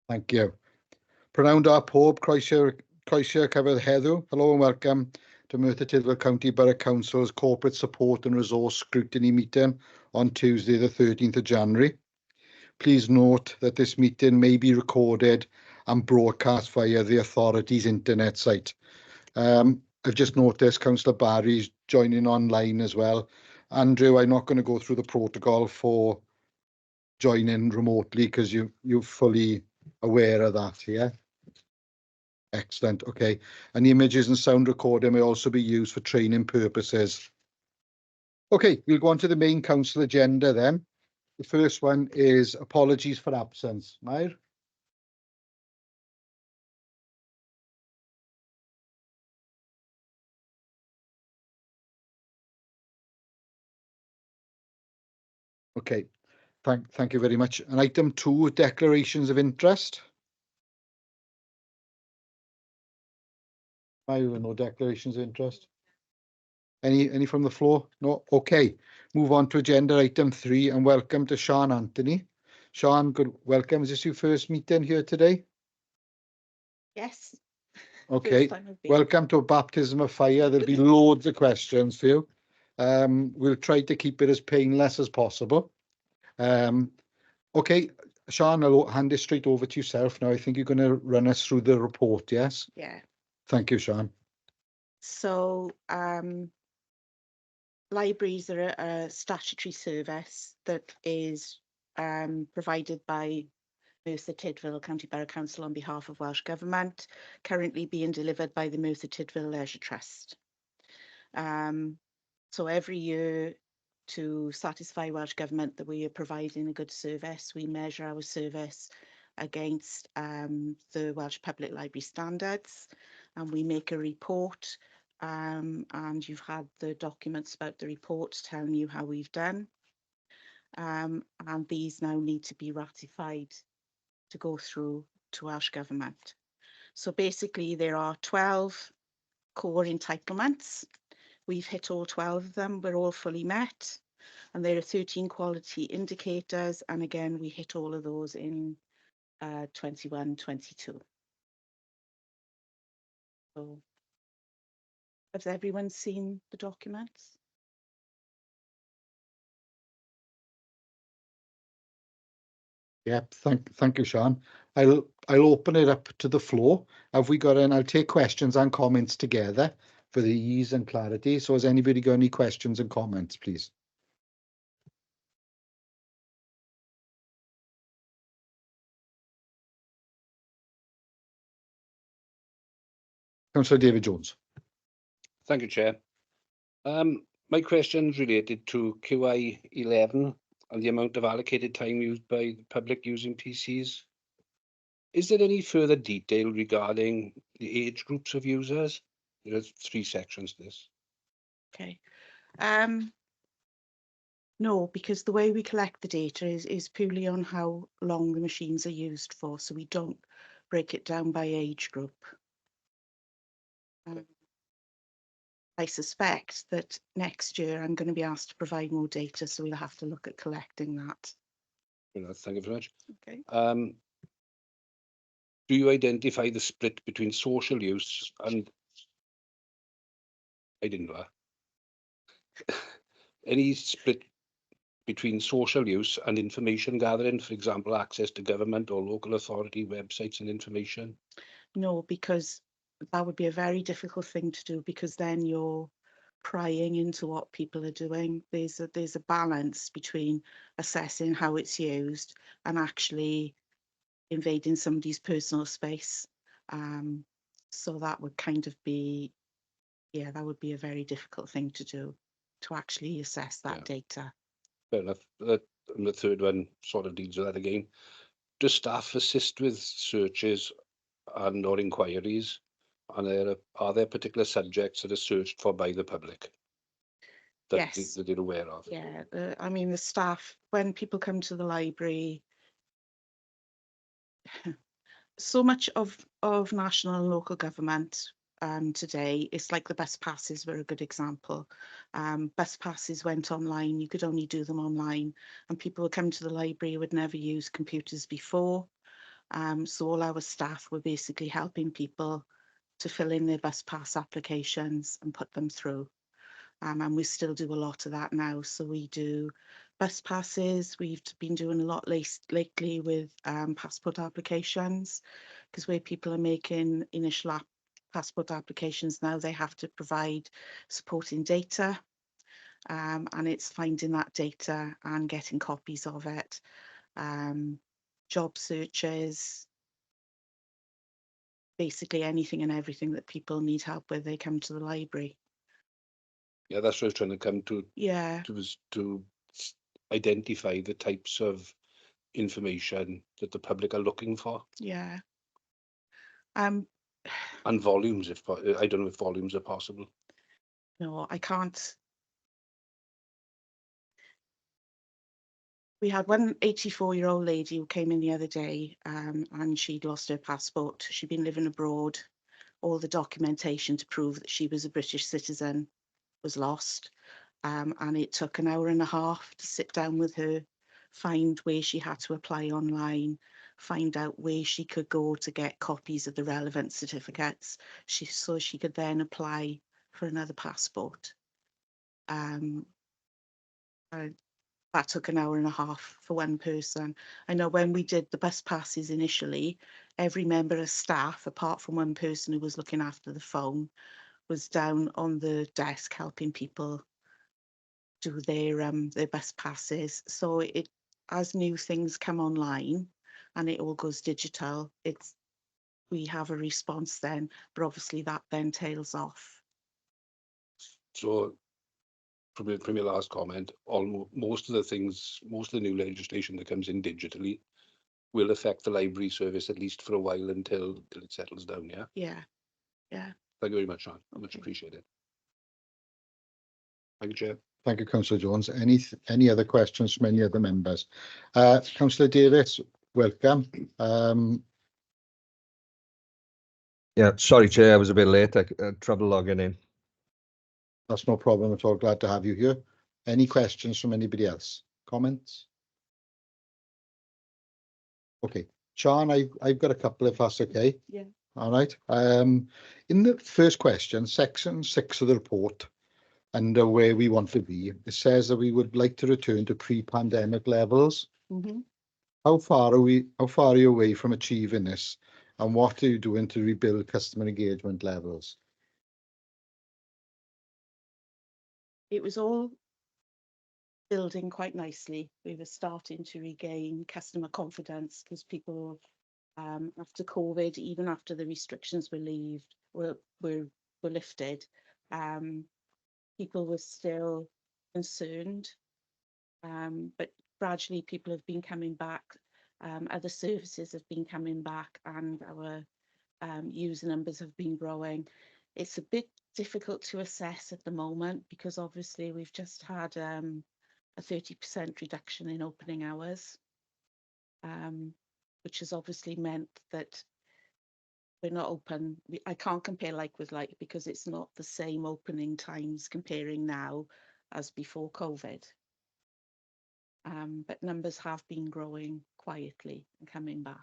Thank you. Prynawn da pob, croeso cyfer heddiw. Hello and welcome to Merthyr Tydfil County Borough Council's Corporate Support and Resource Scrutiny meeting on Tuesday the 13th of January. Please note that this meeting may be recorded and broadcast via the authority's internet site. I've just noticed Councillor Barry's joining online as well. Andrew, I'm not going to go through the protocol for joining remotely because you're fully aware of that, yeah? Excellent, okay. And the images and sound recording may also be used for training purposes. Okay, we'll go on to the main council agenda then. The first one is apologies for absence. Mair? Okay, thank you very much. And item 2, declarations of interest. Mair, no declarations of interest. Any from the floor? No? Okay. Move on to agenda item 3 and welcome to Sian Anthony. Sian, good welcome. Is this your first meeting here today? Yes. Okay. Welcome to a baptism of fire. There'll be loads of questions for you. We'll try to keep it as painless as possible. Okay, Sian, I'll hand it straight over to yourself now. I think you're going to run us through the report, yes? Yeah. Thank you, Sian. So, libraries are a statutory service that is provided by Merthyr Tydfil County Borough Council on behalf of Welsh Government, currently being delivered by the Merthyr Tydfil Leisure Trust. So every year, to satisfy Welsh Government that we are providing a good service, we measure our service against the Welsh Public Library standards, and we make a report, and you've had the documents about the report telling you how we've done. And these now need to be ratified to go through to Welsh Government. So basically there are 12 core entitlements. We've hit all 12 of them, we're all fully met. And there are 13 quality indicators. And again, we hit all of those in 21-22. So has everyone seen the documents? Yep, thank you, Sian. I'll open it up to the floor. Have we got I'll take questions and comments together for the ease and clarity. So has anybody got any questions and comments, please? Councillor David Jones. Thank you, Chair. My question is related to QI 11 and the amount of allocated time used by the public using PCs. Is there any further detail regarding the age groups of users? There's 3 sections to this. Okay. No, because the way we collect the data is purely on how long the machines are used for, so we don't break it down by age group. I suspect that next year I'm going to be asked to provide more data, so we'll have to look at collecting that. Thank you very much. Okay. Do you identify the split between social use and... I didn't know that. Any split between social use and information gathering, for example, access to government or local authority websites and information? No, because that would be a very difficult thing to do, because then you're prying into what people are doing. There's a balance between assessing how it's used and actually invading somebody's personal space. So that would kind of be, yeah, that would be a very difficult thing to do, to actually assess that data. Fair enough. And the third one sort of deals with that again. Do staff assist with searches and or inquiries? And are there particular subjects that are searched for by the public that, yes, that they're aware of? Yeah, I mean, the staff, when people come to the library, so much of national and local government today, it's like the bus passes were a good example. Bus passes went online, you could only do them online, and people would come to the library who had never used computers before. So all our staff were basically helping people to fill in their bus pass applications and put them through. And we still do a lot of that now. So we do bus passes. We've been doing a lot lately with passport applications, because where people are making initial passport applications now, they have to provide supporting data. And it's finding that data and getting copies of it. Job searches, basically anything and everything that people need help with, they come to the library. Yeah, that's what I was trying to come to. Yeah. To identify the types of information that the public are looking for. Yeah. And volumes, I don't know if volumes are possible. No, I can't. We had one 84-year-old lady who came in the other day, and she'd lost her passport. She'd been living abroad. All the documentation to prove that she was a British citizen was lost. And it took an hour and a half to sit down with her, find where she had to apply online, find out where she could go to get copies of the relevant certificates, so she could then apply for another passport. That took an hour and a half for one person. I know when we did the bus passes initially, every member of staff, apart from one person who was looking after the phone, was down on the desk helping people do their bus passes. So it, as new things come online and it all goes digital, we have a response then, but obviously that then tails off. So from your last comment, most of the new legislation that comes in digitally will affect the library service at least for a while until it settles down. Yeah. Yeah. Thank you very much, Sean. Okay. Much appreciated. Thank you, Chair. Thank you, Councillor Jones. Any other questions from any other members? Councillor Davis, welcome. Yeah, sorry, Chair, I was a bit late. I had trouble logging in. That's no problem at all. Glad to have you here. Any questions from anybody else? Comments? Okay, Sean, I've got a couple if that's okay. Yeah. All right. In the first question, section 6 of the report, under where we want to be, it says that we would like to return to pre-pandemic levels. Mm-hmm. How far are you away from achieving this, and what are you doing to rebuild customer engagement levels? It was all building quite nicely. We were starting to regain customer confidence because people, after COVID, even after the restrictions were lifted, people were still concerned. But gradually people have been coming back. Other services have been coming back, and our user numbers have been growing. It's a bit difficult to assess at the moment because obviously we've just had a 30% reduction in opening hours, which has obviously meant that we're not open. I can't compare like with like because it's not the same opening times comparing now as before COVID. But numbers have been growing quietly and coming back.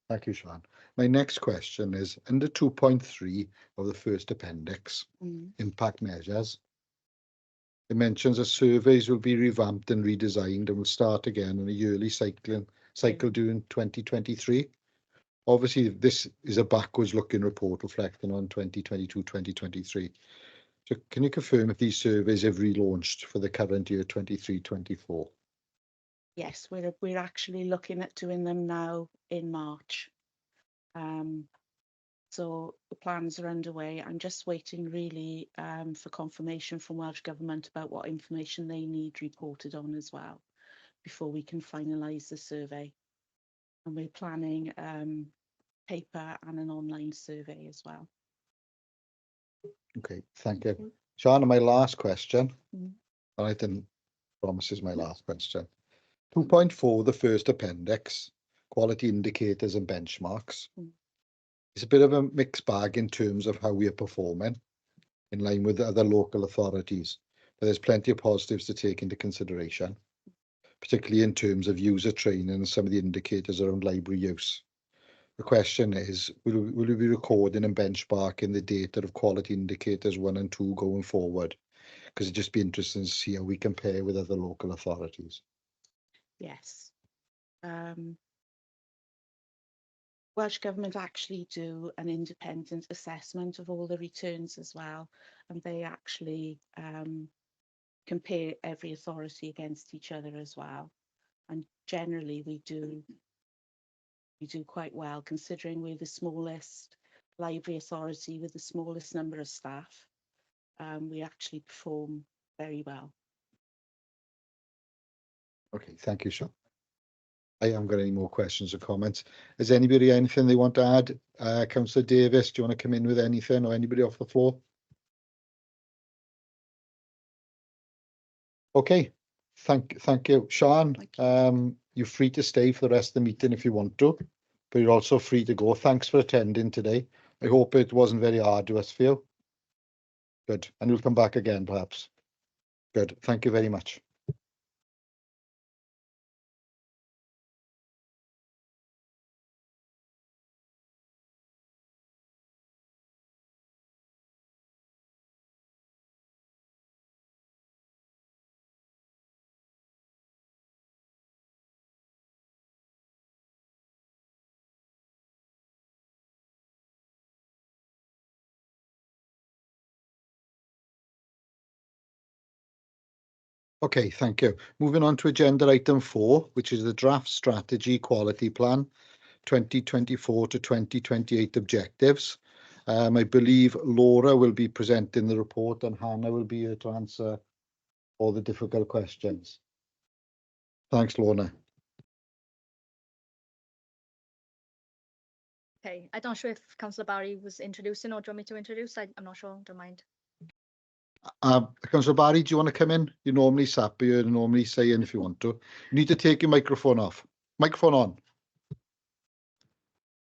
Thank you, Sean. My next question is under 2.3 of the first appendix, impact measures. It mentions that surveys will be revamped and redesigned and will start again in a yearly cycle during 2023. Obviously, this is a backwards looking report reflecting on 2022-2023. So can you confirm if these surveys have relaunched for the current year 23-24? Yes, we're actually looking at doing them now in March. So the plans are underway. I'm just waiting really for confirmation from Welsh Government about what information they need reported on as well before we can finalise the survey. And we're planning paper and an online survey as well. Okay, thank you. Sean, my last question, and I didn't promise is my last question. 2.4, the first appendix, quality indicators and benchmarks. It's a bit of a mixed bag in terms of how we are performing in line with the other local authorities, but there's plenty of positives to take into consideration. particularly in terms of user training and some of the indicators around library use. The question is, will we be recording and benchmarking the data of quality indicators 1 and 2 going forward? Because it'd just be interesting to see how we compare with other local authorities. Yes. Welsh Government actually do an independent assessment of all the returns as well, and they actually compare every authority against each other as well. And generally we do quite well, considering we're the smallest library authority with the smallest number of staff. We actually perform very well. Okay, thank you, Sean. I haven't got any more questions or comments. Has anybody anything they want to add? Councillor Davis, do you want to come in with anything, or anybody off the floor? Okay, thank you. Sean, you're free to stay for the rest of the meeting if you want to, but you're also free to go. Thanks for attending today. I hope it wasn't very arduous for you. Good, and you'll come back again perhaps. Good, thank you very much. Okay, thank you. Moving on to agenda item 4, which is the draft strategy quality plan 2024 to 2028 objectives. I believe Laura will be presenting the report and Hannah will be here to answer all the difficult questions. Thanks, Lorna. Okay, I'm not sure if Councillor Barry was introducing or do you want me to introduce? I'm not sure, don't mind. Councillor Barry, do you want to come in? You normally sat here and normally say in if you want to. You need to take your microphone off. Microphone on.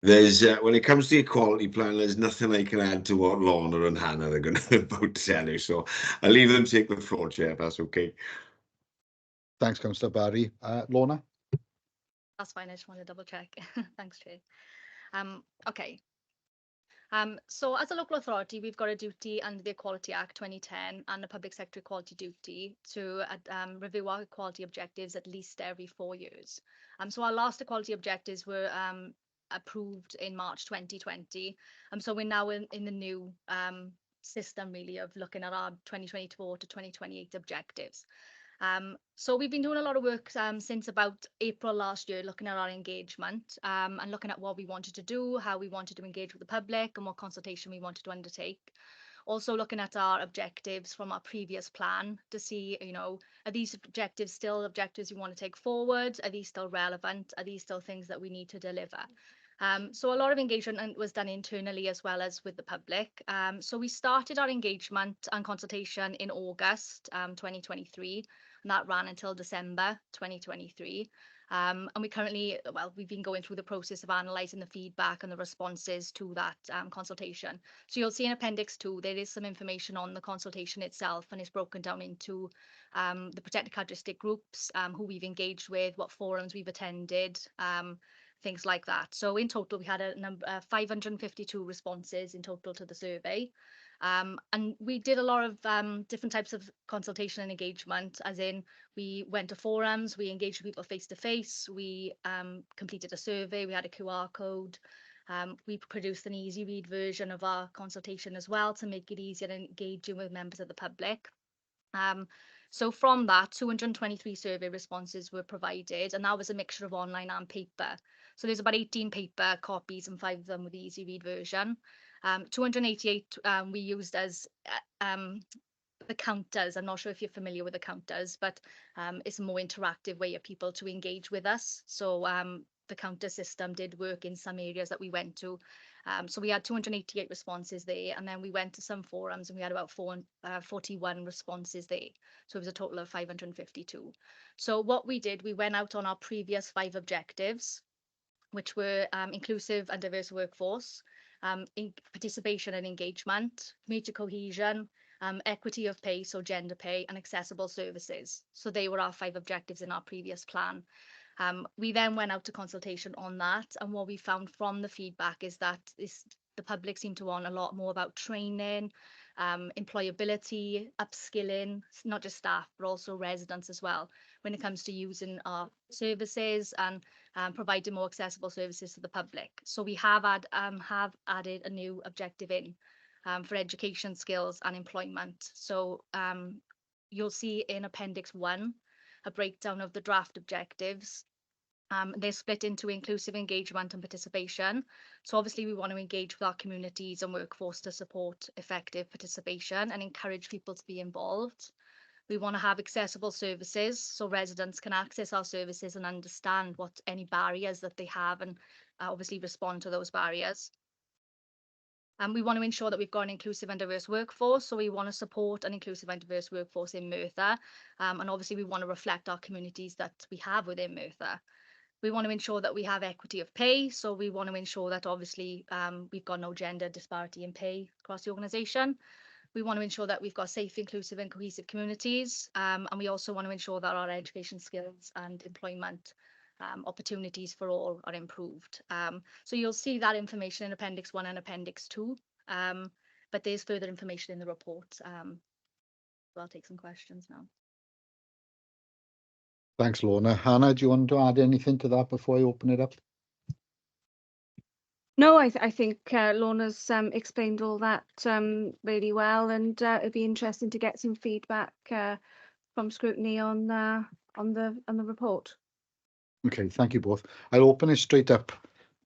There's when it comes to the equality plan, there's nothing I can add to what Lorna and Hannah are going to about to tell you. So I'll leave them take the floor, Chair. That's okay. Thanks, Councillor Barry. Lorna? That's fine, I just want to double check. Thanks, Chair. Okay. So as a local authority, we've got a duty under the Equality Act 2010 and the Public Sector Equality Duty to review our equality objectives at least every 4 years. So our last equality objectives were approved in March 2020. So we're now in the new system really of looking at our 2024 to 2028 objectives. So we've been doing a lot of work since about April last year, looking at our engagement and looking at what we wanted to do, how we wanted to engage with the public and what consultation we wanted to undertake. Also looking at our objectives from our previous plan to see, you know, are these objectives still objectives we want to take forward? Are these still relevant? Are these still things that we need to deliver? So a lot of engagement was done internally as well as with the public. So we started our engagement and consultation in August 2023, and that ran until December 2023. And we currently, well, we've been going through the process of analysing the feedback and the responses to that consultation. So you'll see in Appendix 2, there is some information on the consultation itself, and it's broken down into the protected characteristic groups, who we've engaged with, what forums we've attended, things like that. So in total, we had a number 552 responses in total to the survey. And we did a lot of different types of consultation and engagement, as in we went to forums, we engaged with people face to face, we completed a survey, we had a QR code. We produced an easy read version of our consultation as well to make it easier and engaging with members of the public. So from that, 223 survey responses were provided, and that was a mixture of online and paper. So there's about 18 paper copies and 5 of them with the easy read version. 288 we used as the counters. I'm not sure if you're familiar with the counters, but it's a more interactive way of people to engage with us. So the counter system did work in some areas that we went to. So we had 288 responses there, and then we went to some forums and we had about 41 responses there. So it was a total of 552. So what we did, we went out on our previous 5 objectives, which were inclusive and diverse workforce, participation and engagement, community cohesion, equity of pay, so gender pay, and accessible services. So they were our 5 objectives in our previous plan. We then went out to consultation on that, and what we found from the feedback is that the public seemed to want a lot more about training, employability, upskilling, not just staff, but also residents as well, when it comes to using our services and providing more accessible services to the public. So we have added a new objective in for education, skills and employment. So you'll see in Appendix 1 a breakdown of the draft objectives. They're split into inclusive engagement and participation. So obviously we want to engage with our communities and workforce to support effective participation and encourage people to be involved. We want to have accessible services so residents can access our services and understand what any barriers that they have and obviously respond to those barriers. And we want to ensure that we've got an inclusive and diverse workforce. So we want to support an inclusive and diverse workforce in Merthyr. And obviously we want to reflect our communities that we have within Merthyr. We want to ensure that we have equity of pay. So we want to ensure that obviously we've got no gender disparity in pay across the organisation. We want to ensure that we've got safe, inclusive and cohesive communities. And we also want to ensure that our education skills and employment opportunities for all are improved. So you'll see that information in Appendix 1 and Appendix 2. But there's further information in the report. So I'll take some questions now. Thanks, Lorna. Hannah, do you want to add anything to that before I open it up? No, I think Lorna's explained all that really well, and it'd be interesting to get some feedback from Scrutiny on the report. Okay, thank you both. I'll open it straight up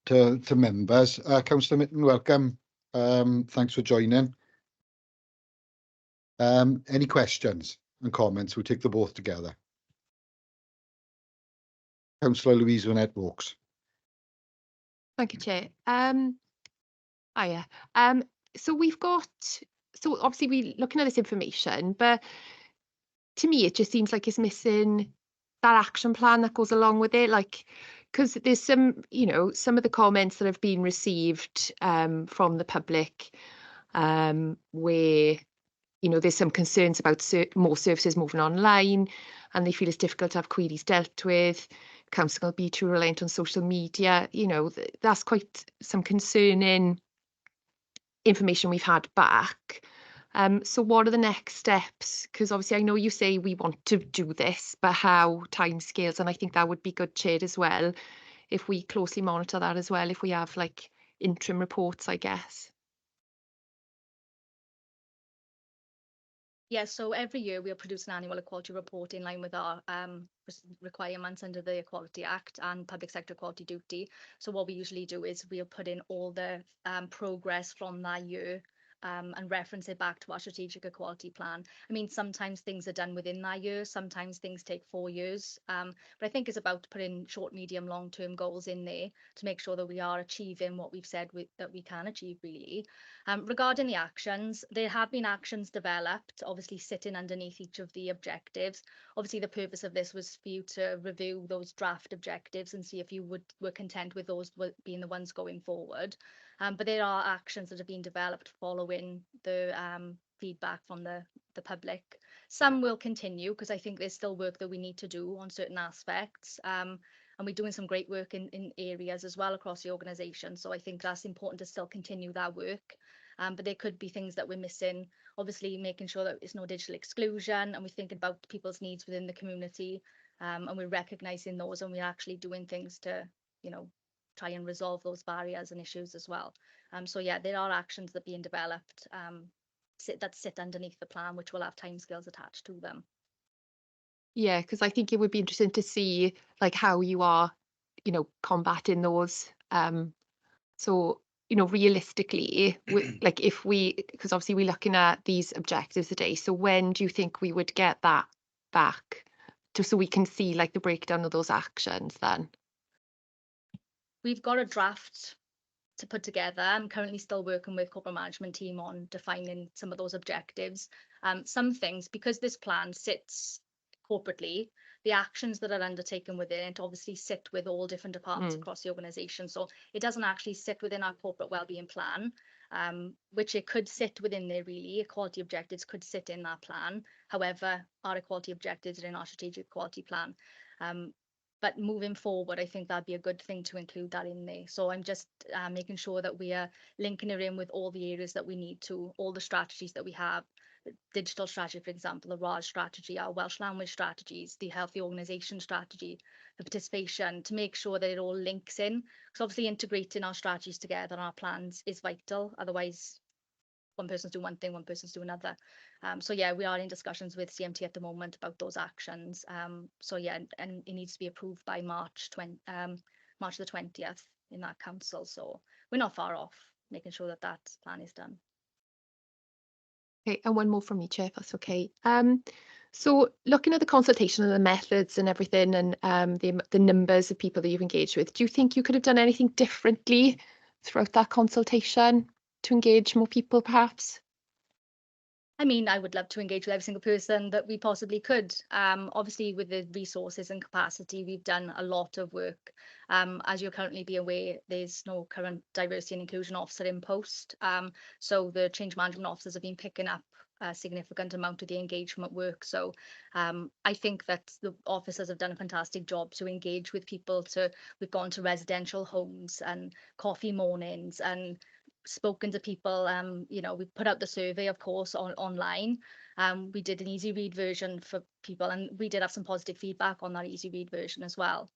to members. Councillor Mitten, welcome. Thanks for joining. Any questions and comments? We'll take them both together. Councillor Louise Wynette-Vaux. Thank you, Chair. Hiya. So obviously we're looking at this information, but to me it just seems like it's missing that action plan that goes along with it, like, because there's some of the comments that have been received from the public where there's some concerns about more services moving online and they feel it's difficult to have queries dealt with. Council will be too reliant on social media. That's quite some concerning information we've had back. So what are the next steps? Because obviously I know you say we want to do this, but how, timescales, and I think that would be good, Chair, as well, if we closely monitor that as well, if we have like interim reports, I guess. Yes, so every year we'll produce an annual equality report in line with our requirements under the Equality Act and Public Sector Equality Duty. So what we usually do is we'll put in all the progress from that year and reference it back to our strategic equality plan. I mean, sometimes things are done within that year, sometimes things take 4 years. But I think it's about putting short, medium, long-term goals in there to make sure that we are achieving what we've said that we can achieve, really. Regarding the actions, there have been actions developed, obviously sitting underneath each of the objectives. Obviously, the purpose of this was for you to review those draft objectives and see if you were content with those being the ones going forward. But there are actions that have been developed following the feedback from the public. Some will continue because I think there's still work that we need to do on certain aspects. And we're doing some great work in areas as well across the organisation. So I think that's important to still continue that work. But there could be things that we're missing. Obviously, making sure that there's no digital exclusion and we're thinking about people's needs within the community. And we're recognising those and we're actually doing things to, try and resolve those barriers and issues as well. So yeah, there are actions that are being developed that sit underneath the plan, which will have timescales attached to them. Yeah, because I think it would be interesting to see like how you are, combating those. So, realistically, like because obviously we're looking at these objectives today. So when do you think we would get that back, just so we can see like the breakdown of those actions then? We've got a draft to put together. I'm currently still working with corporate management team on defining some of those objectives. Some things, because this plan sits corporately, the actions that are undertaken within it obviously sit with all different departments across the organisation. So it doesn't actually sit within our corporate wellbeing plan. which it could sit within there really. Equality objectives could sit in that plan. However, our equality objectives are in our strategic equality plan. But moving forward, I think that'd be a good thing to include that in there. So I'm just making sure that we are linking it in with all the areas that we need to, all the strategies that we have, the digital strategy, for example, the RAS strategy, our Welsh language strategies, the healthy organisation strategy, the participation, to make sure that it all links in. Because obviously integrating our strategies together and our plans is vital. Otherwise, one person's doing one thing, one person's doing another. So yeah, we are in discussions with CMT at the moment about those actions. So yeah, and it needs to be approved by March the 20th in that council. So we're not far off making sure that that plan is done. Okay, and one more from me, Chair, if that's okay. So looking at the consultation and the methods and everything, and the numbers of people that you've engaged with, do you think you could have done anything differently throughout that consultation to engage more people, perhaps? I mean, I would love to engage with every single person that we possibly could. Obviously, with the resources and capacity, we've done a lot of work. As you'll currently be aware, there's no current diversity and inclusion officer in post. So the change management officers have been picking up a significant amount of the engagement work. So I think that the officers have done a fantastic job to engage with people. We've gone to residential homes and coffee mornings and spoken to people. You know, we put out the survey, of course, online. We did an easy read version for people, and we did have some positive feedback on that easy read version as well.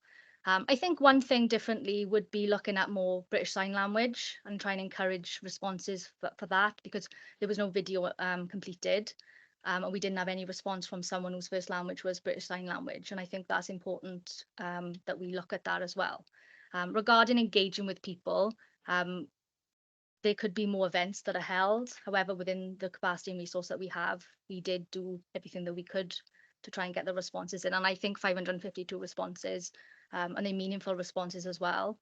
I think one thing differently would be looking at more British Sign Language and trying to encourage responses for that, because there was no video completed, and we didn't have any response from someone whose first language was British Sign Language. And I think that's important that we look at that as well. Regarding engaging with people, there could be more events that are held. However, within the capacity and resource that we have, we did do everything that we could to try and get the responses in. And I think 552 responses, and they're meaningful responses as well,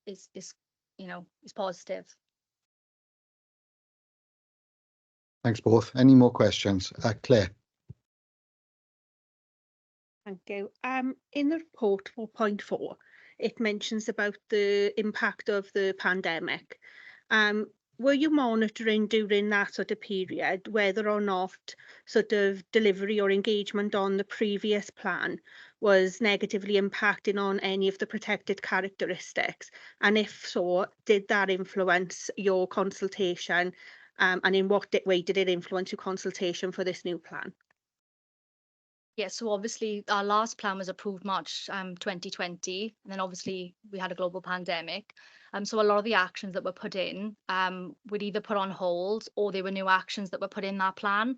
is positive. Thanks both. Any more questions? Claire. Thank you. In the report 4.4, it mentions about the impact of the pandemic. Were you monitoring during that sort of period whether or not sort of delivery or engagement on the previous plan was negatively impacting on any of the protected characteristics? And if so, did that influence your consultation? And in what way did it influence your consultation for this new plan? Yeah, so obviously our last plan was approved March 2020, and then obviously we had a global pandemic. So a lot of the actions that were put in were either put on hold, or there were new actions that were put in that plan.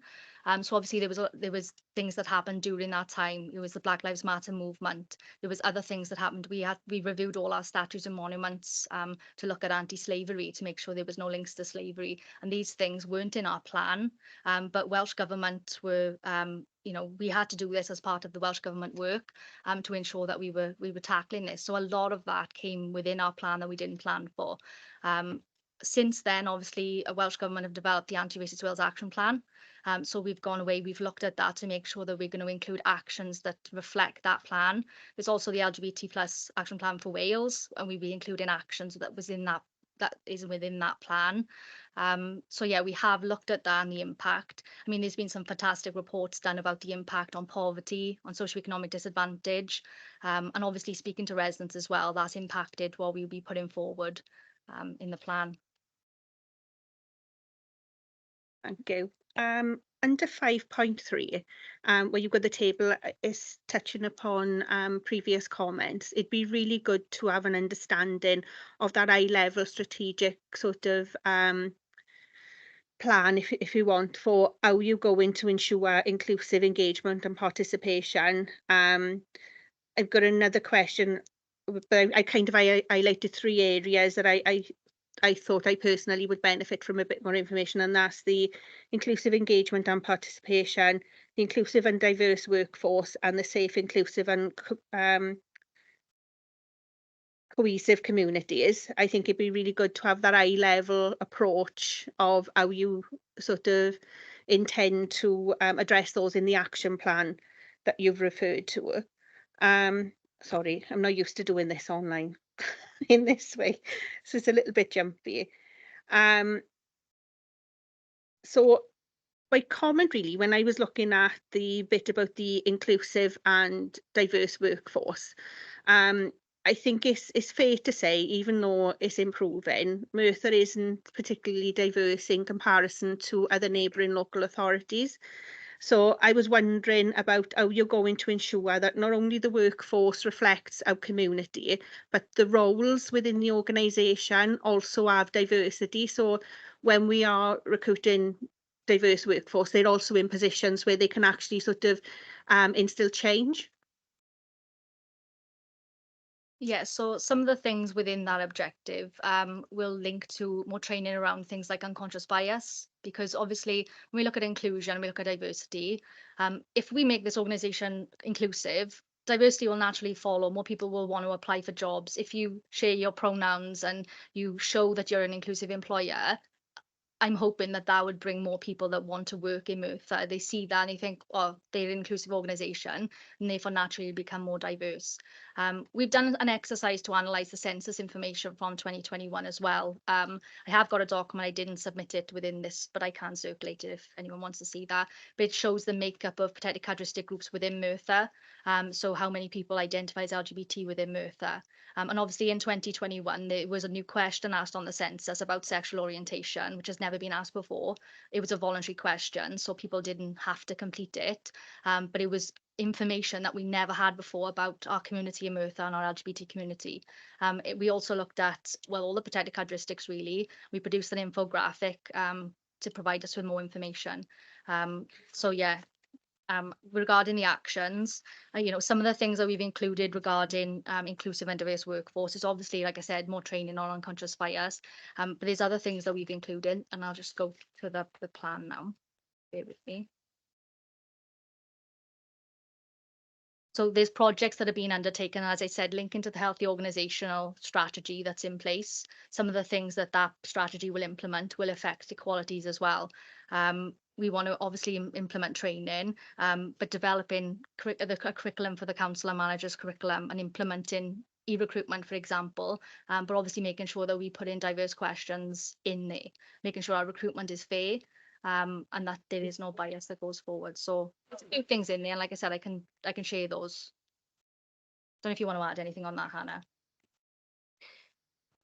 So obviously there was things that happened during that time. It was the Black Lives Matter movement. There was other things that happened. We reviewed all our statues and monuments to look at anti-slavery, to make sure there was no links to slavery. And these things weren't in our plan, but Welsh Government were, we had to do this as part of the Welsh Government work to ensure that we were tackling this. So a lot of that came within our plan that we didn't plan for. Since then, obviously, a Welsh Government have developed the Anti-Racist Wales Action Plan. So we've gone away, we've looked at that to make sure that we're going to include actions that reflect that plan. There's also the LGBT plus action plan for Wales, and we'll be including actions that is within that plan. So yeah, we have looked at that and the impact. I mean, there's been some fantastic reports done about the impact on poverty, on socioeconomic disadvantage, and obviously speaking to residents as well, that's impacted what we'll be putting forward in the plan. Thank you. Under 5.3, where you've got the table is touching upon previous comments, it'd be really good to have an understanding of that high-level strategic sort of plan, if you want, for how you're going to ensure inclusive engagement and participation. I've got another question, but I kind of highlighted 3 areas that I thought I personally would benefit from a bit more information, and that's the inclusive engagement and participation, the inclusive and diverse workforce, and the safe, inclusive and cohesive communities. I think it'd be really good to have that high-level approach of how you sort of intend to address those in the action plan that you've referred to. Sorry, I'm not used to doing this online in this way, so it's a little bit jumpy. So my comment really, when I was looking at the bit about the inclusive and diverse workforce, I think it's fair to say, even though it's improving, Merthyr isn't particularly diverse in comparison to other neighbouring local authorities. So I was wondering about how you're going to ensure that not only the workforce reflects our community, but the roles within the organisation also have diversity. So when we are recruiting diverse workforce, they're also in positions where they can actually sort of instill change. Yeah, so some of the things within that objective will link to more training around things like unconscious bias, because obviously when we look at inclusion, we look at diversity. If we make this organisation inclusive, diversity will naturally follow. More people will want to apply for jobs. If you share your pronouns and you show that you're an inclusive employer, I'm hoping that that would bring more people that want to work in Merthyr. They see that and they think, oh, they're an inclusive organisation, and therefore naturally become more diverse. We've done an exercise to analyse the census information from 2021 as well. I have got a document, I didn't submit it within this, but I can circulate it if anyone wants to see that. But it shows the makeup of protected characteristic groups within Merthyr. So how many people identify as LGBT within Merthyr. And obviously in 2021, there was a new question asked on the census about sexual orientation, which has never been asked before. It was a voluntary question, so people didn't have to complete it. But it was information that we never had before about our community in Merthyr and our LGBT community. We also looked at, well, all the protected characteristics really. We produced an infographic to provide us with more information. So yeah, regarding the actions, some of the things that we've included regarding inclusive and diverse workforce is obviously, like I said, more training on unconscious bias. But there's other things that we've included, and I'll just go to the plan now. Bear with me. So there's projects that are being undertaken, as I said, linking to the healthy organisational strategy that's in place. Some of the things that strategy will implement will affect equalities as well. We want to obviously implement training, but developing a curriculum for the council and managers curriculum and implementing e-recruitment, for example, but obviously making sure that we put in diverse questions in there, making sure our recruitment is fair, and that there is no bias that goes forward. So there's a few things in there, and like I said, I can share those. Don't know if you want to add anything on that, Hannah.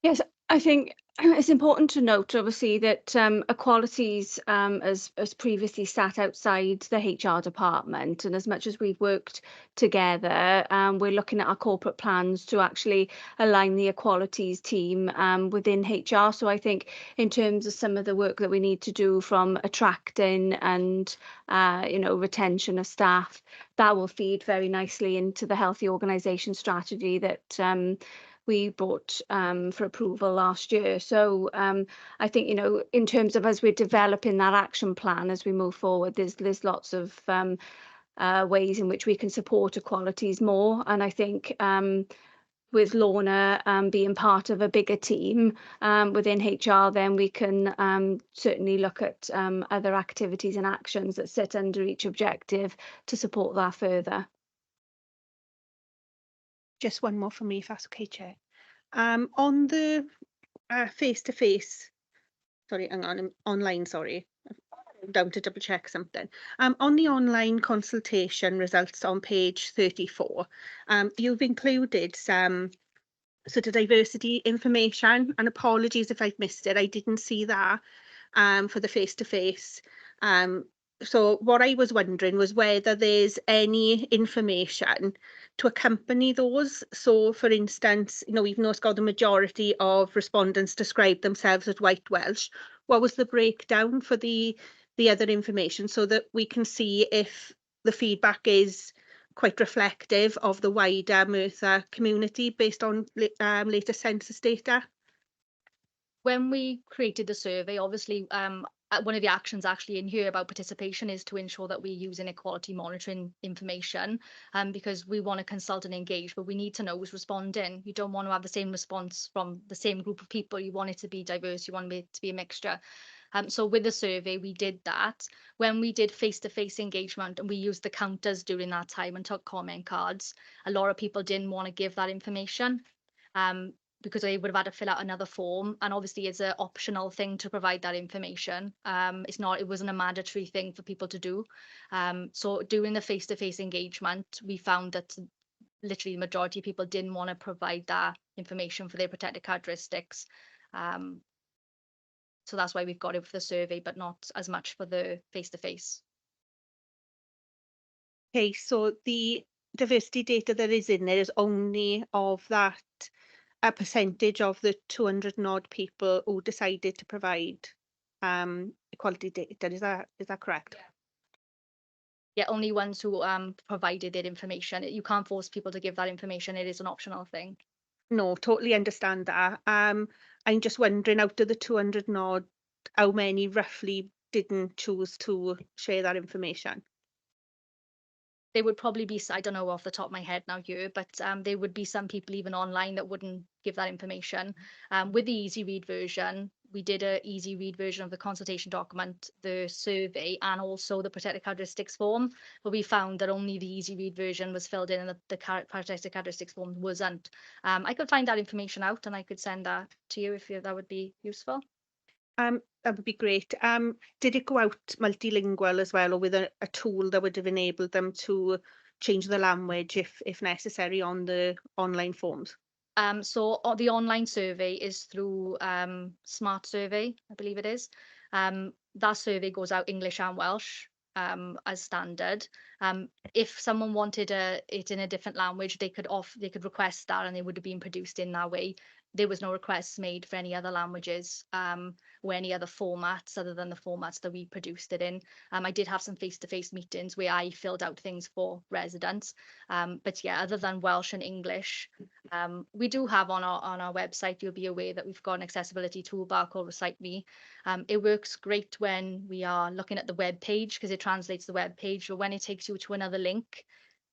Yes, I think it's important to note, obviously, that equalities, as previously sat outside the HR department, and as much as we've worked together, we're looking at our corporate plans to actually align the equalities team within HR. So I think in terms of some of the work that we need to do from attracting and retention of staff, that will feed very nicely into the healthy organisation strategy that we brought for approval last year. So I think, in terms of as we're developing that action plan as we move forward, there's lots of ways in which we can support equalities more. And I think with Lorna being part of a bigger team within HR, then we can certainly look at other activities and actions that sit under each objective to support that further. Just one more from me, if that's okay, Chair. On the face-to-face, sorry, hang on, online, sorry, I'm down to double check something. On the online consultation results on page 34, you've included some sort of diversity information, and apologies if I've missed it, I didn't see that for the face-to-face. So what I was wondering was whether there's any information to accompany those. So for instance, even though it's got the majority of respondents describe themselves as white Welsh, what was the breakdown for the other information, so that we can see if the feedback is quite reflective of the wider Merthyr community based on latest census data? When we created the survey, obviously, one of the actions actually in here about participation is to ensure that we're using equality monitoring information, because we want to consult and engage, but we need to know who's responding. You don't want to have the same response from the same group of people. You want it to be diverse. You want it to be a mixture. So with the survey, we did that. When we did face-to-face engagement and we used the counters during that time and took comment cards, a lot of people didn't want to give that information. because they would have had to fill out another form, and obviously it's an optional thing to provide that information. It wasn't a mandatory thing for people to do. So doing the face-to-face engagement, we found that literally the majority of people didn't want to provide that information for their protected characteristics. So that's why we've got it for the survey, but not as much for the face-to-face. Okay, so the diversity data that is in there is only of that a percentage of the 200 and odd people who decided to provide equality data. Is that correct? Yeah, only ones who provided that information. You can't force people to give that information. It is an optional thing. No, totally understand that. I'm just wondering, out of the 200 and odd, how many roughly didn't choose to share that information? There would probably be, I don't know off the top of my head now here, but there would be some people even online that wouldn't give that information. With the easy read version, we did a easy read version of the consultation document, the survey, and also the protected characteristics form. But we found that only the easy read version was filled in and the protected characteristics form wasn't. I could find that information out and I could send that to you if that would be useful. That would be great. Did it go out multilingual as well, or with a tool that would have enabled them to change the language if necessary on the online forms? So the online survey is through Smart Survey, I believe it is. That survey goes out English and Welsh as standard. If someone wanted it in a different language, they could request that, and it would have been produced in that way. There was no requests made for any other languages or any other formats other than the formats that we produced it in. I did have some face-to-face meetings where I filled out things for residents. But yeah, other than Welsh and English, we do have on our website, you'll be aware that we've got an accessibility toolbar called Recite Me. It works great when we are looking at the web page because it translates the web page, but when it takes you to another link,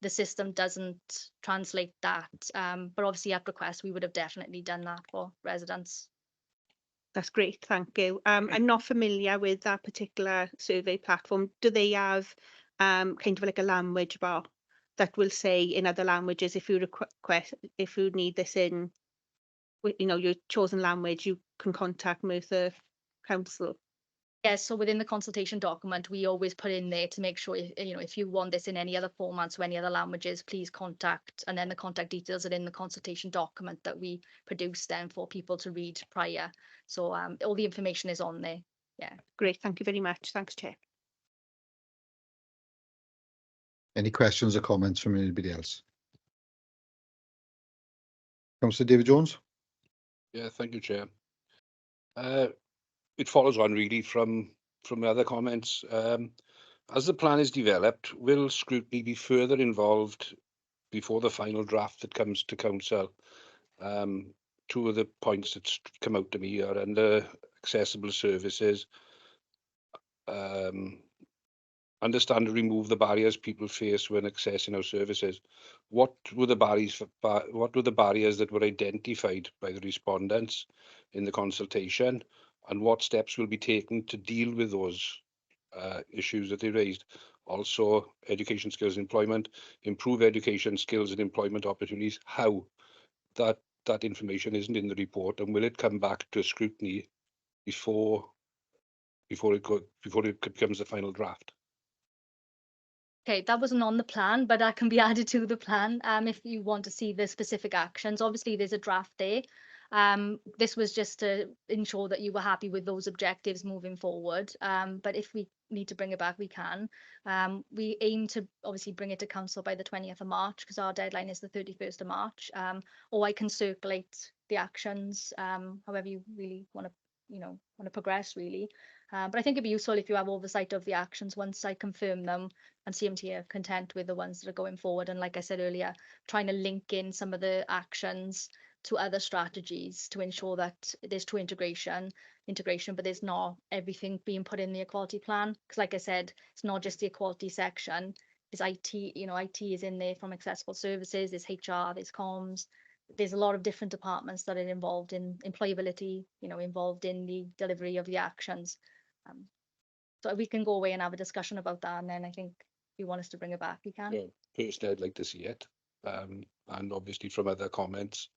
the system doesn't translate that. But obviously at request, we would have definitely done that for residents. That's great, thank you. I'm not familiar with that particular survey platform. Do they have kind of like a language bar that will say in other languages, if you if you need this in, your chosen language, you can contact Merthyr Council? Yes, so within the consultation document, we always put in there to make sure, if you want this in any other formats or any other languages, please contact, and then the contact details are in the consultation document that we produce then for people to read prior. So all the information is on there. Yeah. Great, thank you very much. Thanks, Chair. Any questions or comments from anybody else? Councillor David Jones. Yeah, thank you, Chair. It follows on really from the other comments. As the plan is developed, will scrutiny be further involved before the final draft that comes to council? Two of the points that come out to me are under accessible services. Understand and remove the barriers people face when accessing our services. What were the barriers that were identified by the respondents in the consultation, and what steps will be taken to deal with those issues that they raised? Also, education skills and employment, improve education skills and employment opportunities. How? That information isn't in the report, and will it come back to scrutiny before it becomes the final draft? Okay, that wasn't on the plan, but that can be added to the plan if you want to see the specific actions. Obviously, there's a draft there. This was just to ensure that you were happy with those objectives moving forward. But if we need to bring it back, we can. We aim to obviously bring it to council by the 20th of March because our deadline is the 31st of March. Or I can circulate the actions however you really want to progress really. But I think it'd be useful if you have oversight of the actions once I confirm them and CMT are content with the ones that are going forward. And like I said earlier, trying to link in some of the actions to other strategies to ensure that there's true integration, but there's not everything being put in the equality plan. Because like I said, it's not just the equality section, it's IT, IT is in there from accessible services, there's HR, there's comms, there's a lot of different departments that are involved in employability, involved in the delivery of the actions. So we can go away and have a discussion about that, and then I think if you want us to bring it back, we can. Well, personally, I'd like to see it, and obviously from other comments,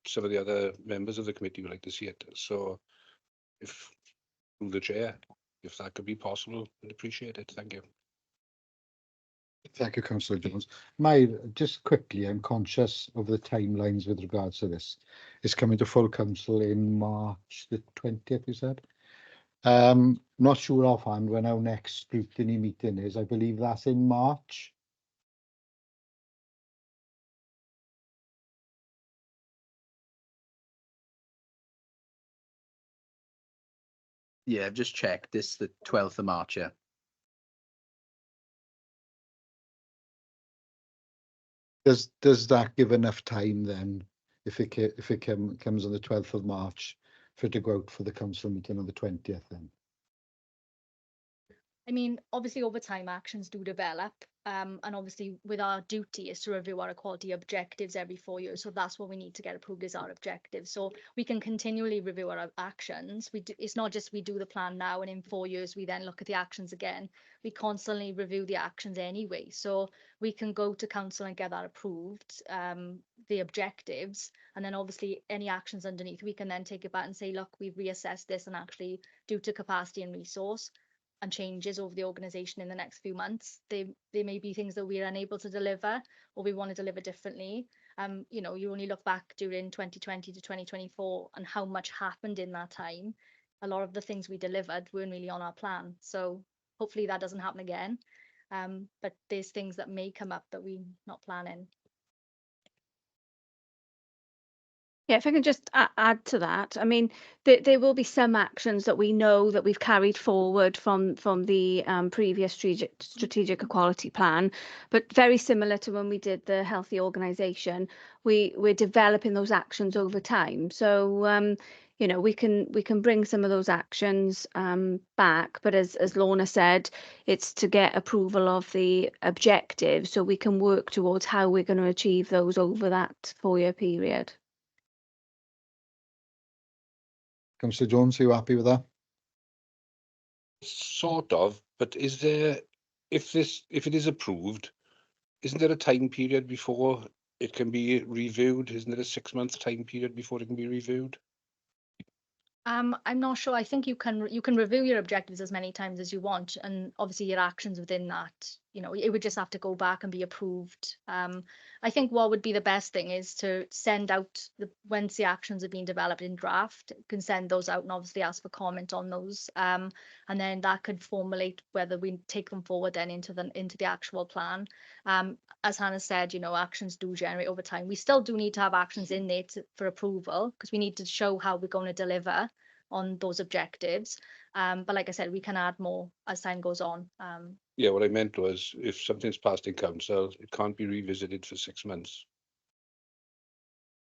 Some of the other members of the committee would like to see it. So if through the chair, if that could be possible, I'd appreciate it. Thank you. Thank you, Councillor Jones. Just quickly, I'm conscious of the timelines with regards to this. It's coming to full council in March the 20th, you said? Not sure offhand when our next scrutiny meeting is. I believe that's in March. Yeah, I've just checked. This the 12th of March, yeah. Does that give enough time then, if it comes on the 12th of March, for it to go out for the council meeting on the 20th then? I mean, obviously over time actions do develop, and obviously with our duty is to review our equality objectives every 4 years. So that's what we need to get approved is our objectives. So we can continually review our actions. It's not just we do the plan now and in 4 years we then look at the actions again. We constantly review the actions anyway. So we can go to council and get that approved, the objectives, and then obviously any actions underneath, we can then take it back and say, look, we've reassessed this and actually due to capacity and resource and changes over the organisation in the next few months, there may be things that we're unable to deliver or we want to deliver differently. You know, you only look back during 2020 to 2024 and how much happened in that time. A lot of the things we delivered weren't really on our plan. So hopefully that doesn't happen again. But there's things that may come up that we're not planning. Yeah, if I can just add to that, I mean, there will be some actions that we know that we've carried forward from the previous strategic equality plan, but very similar to when we did the healthy organisation, we're developing those actions over time. So you know, we can bring some of those actions back, but as Lorna said, it's to get approval of the objectives so we can work towards how we're going to achieve those over that 4-year period. Councillor Jones, are you happy with that? Sort of, but is there, if it is approved, isn't there a time period before it can be reviewed? Isn't there a 6-month time period before it can be reviewed? I'm not sure. I think you can review your objectives as many times as you want, and obviously your actions within that, you know, it would just have to go back and be approved. I think what would be the best thing is to send out once the actions have been developed in draft, you can send those out and obviously ask for comment on those, and then that could formulate whether we take them forward then into the actual plan. As Hannah said, you know, actions do generate over time. We still do need to have actions in there for approval because we need to show how we're going to deliver on those objectives. But like I said, we can add more as time goes on. Yeah, what I meant was if something's passed in council, it can't be revisited for 6 months.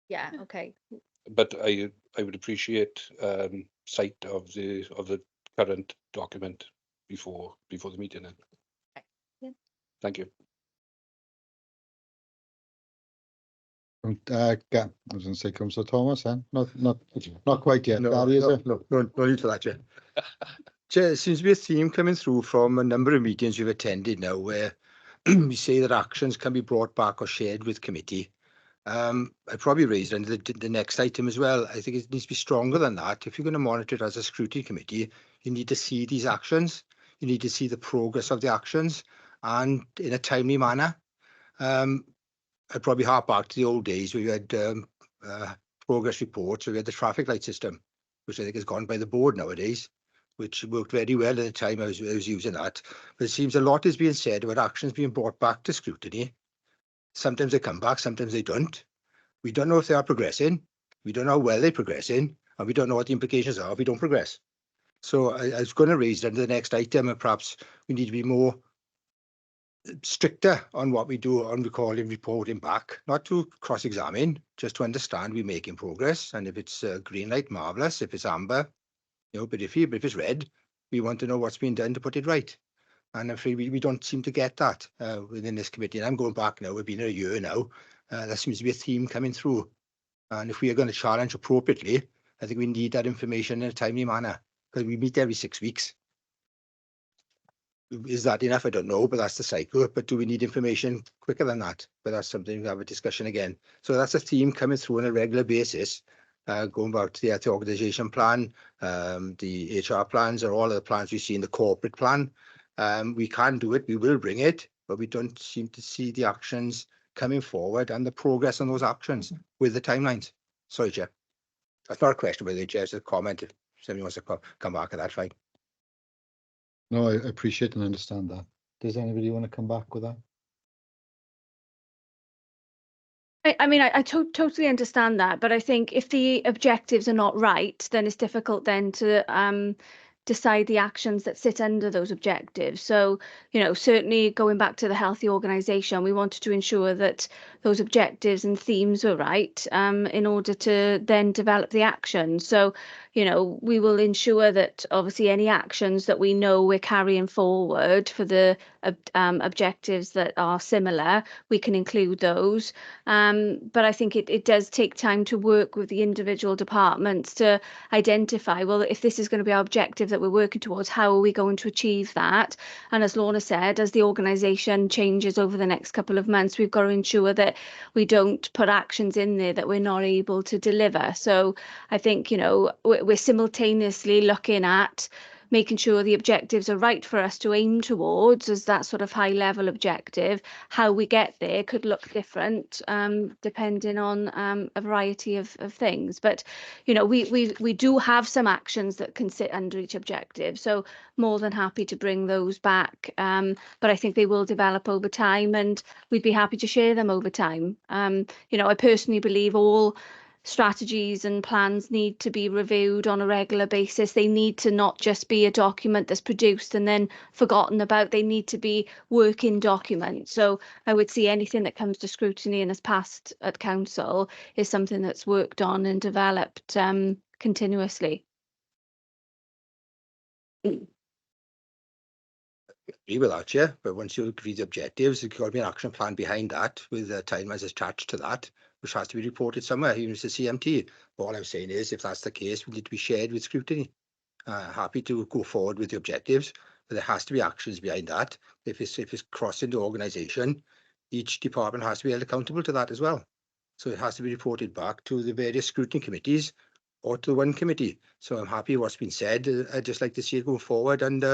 Yeah, okay. But I would appreciate sight of the current document before the meeting. Then. Yeah. Thank you. I was going to say Councillor Thomas, huh? Not quite yet. No, Gary, is it? no need for that, Chair. Chair, there seems to be a theme coming through from a number of meetings we've attended now where we say that actions can be brought back or shared with committee. I probably raised it under the next item as well. I think it needs to be stronger than that. If you're going to monitor it as a scrutiny committee, you need to see these actions. You need to see the progress of the actions and in a timely manner. I'd probably hark back to the old days where we had progress reports, where we had the traffic light system, which I think has gone by the board nowadays, which worked very well at the time I was using that. But it seems a lot is being said about actions being brought back to scrutiny. Sometimes they come back, sometimes they don't. We don't know if they are progressing. We don't know how well they're progressing, and we don't know what the implications are if we don't progress. So I was going to raise it under the next item, and perhaps we need to be more stricter on what we do on recalling, reporting back, not to cross-examine, just to understand we're making progress. And if it's green light, marvelous. If it's amber, you know, but if it's red, we want to know what's been done to put it right. And I'm afraid we don't seem to get that within this committee. And I'm going back now, we've been here a year now. There seems to be a theme coming through. And if we are going to challenge appropriately, I think we need that information in a timely manner because we meet every 6 weeks. Is that enough? I don't know, but that's the cycle. But do we need information quicker than that? But that's something we have a discussion again. So that's a theme coming through on a regular basis, going back to the organisation plan, the HR plans, or all of the plans we see in the corporate plan. We can do it, we will bring it, but we don't seem to see the actions coming forward and the progress on those actions with the timelines. Sorry, Chair. That's not a question, but Chair, it's a comment. If somebody wants to come back at that, fine. No, I appreciate and understand that. Does anybody want to come back with that? I mean, I totally understand that, but I think if the objectives are not right, then it's difficult then to decide the actions that sit under those objectives. So, you know, certainly going back to the healthy organisation, we wanted to ensure that those objectives and themes were right in order to then develop the action. So, you know, we will ensure that obviously any actions that we know we're carrying forward for the objectives that are similar, we can include those. But I think it does take time to work with the individual departments to identify, well, if this is going to be our objective that we're working towards, how are we going to achieve that? And as Lorna said, as the organisation changes over the next couple of months, we've got to ensure that we don't put actions in there that we're not able to deliver. So I think, you know, we're simultaneously looking at making sure the objectives are right for us to aim towards as that sort of high level objective. How we get there could look different depending on a variety of things. But, you know, we do have some actions that can sit under each objective. So more than happy to bring those back. But I think they will develop over time and we'd be happy to share them over time. You know, I personally believe all strategies and plans need to be reviewed on a regular basis. They need to not just be a document that's produced and then forgotten about. They need to be working documents. So I would see anything that comes to scrutiny and has passed at council is something that's worked on and developed continuously. Agree with that, yeah. But once you agree the objectives, there's got to be an action plan behind that with timelines attached to that, which has to be reported somewhere, even if it's a CMT. All I'm saying is, if that's the case, we need to be shared with scrutiny. Happy to go forward with the objectives, but there has to be actions behind that. If it's crossing the organisation, each department has to be held accountable to that as well. So it has to be reported back to the various scrutiny committees or to one committee. So I'm happy with what's been said. I'd just like to see it go forward and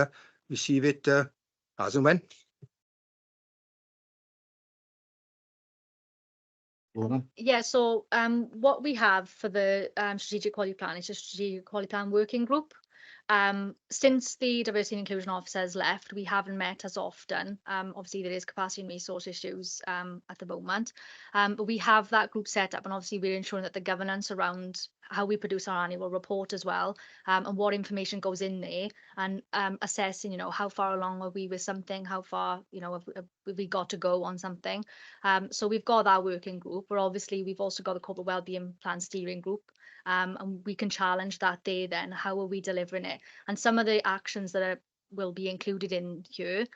receive it as and when. Lorna? Yeah, so what we have for the strategic quality plan is a strategic quality plan working group. Since the diversity and inclusion officers left, we haven't met as often. Obviously, there is capacity and resource issues at the moment, but we have that group set up, and obviously we're ensuring that the governance around how we produce our annual report as well, and what information goes in there, and assessing, you know, how far along are we with something, how far, you know, have we got to go on something. So we've got that working group, but obviously we've also got the corporate wellbeing plan steering group. And we can challenge that day then, how are we delivering it? And some of the actions that will be included in here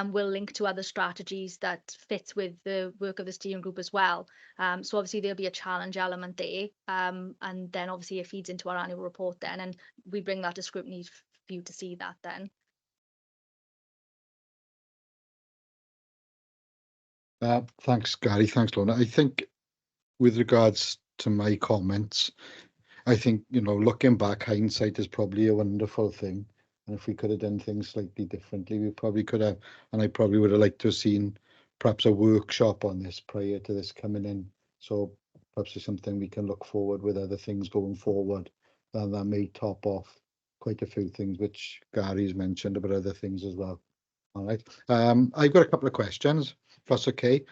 will link to other strategies that fit with the work of the steering group as well. So obviously there'll be a challenge element there, and then obviously it feeds into our annual report then, and we bring that to scrutiny for you to see that then. Thanks, Gary. Thanks, Lorna. I think with regards to my comments, I think, you know, looking back, hindsight is probably a wonderful thing. And if we could have done things slightly differently, we probably could have. And I probably would have liked to have seen perhaps a workshop on this prior to this coming in. So perhaps it's something we can look forward with other things going forward. And that may top off quite a few things which Gary's mentioned about other things as well. All right. I've got a couple of questions, if that's okay.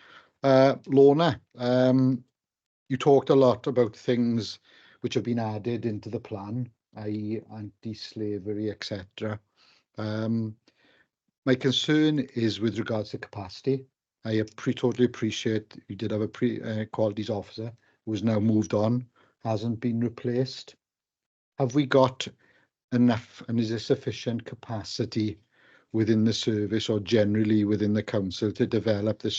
Lorna, you talked a lot about things which have been added into the plan, i.e. anti-slavery, etc. My concern is with regards to capacity. I totally appreciate you did have a qualities officer who has now moved on, hasn't been replaced. Have we got enough, and is there sufficient capacity within the service or generally within the council to develop the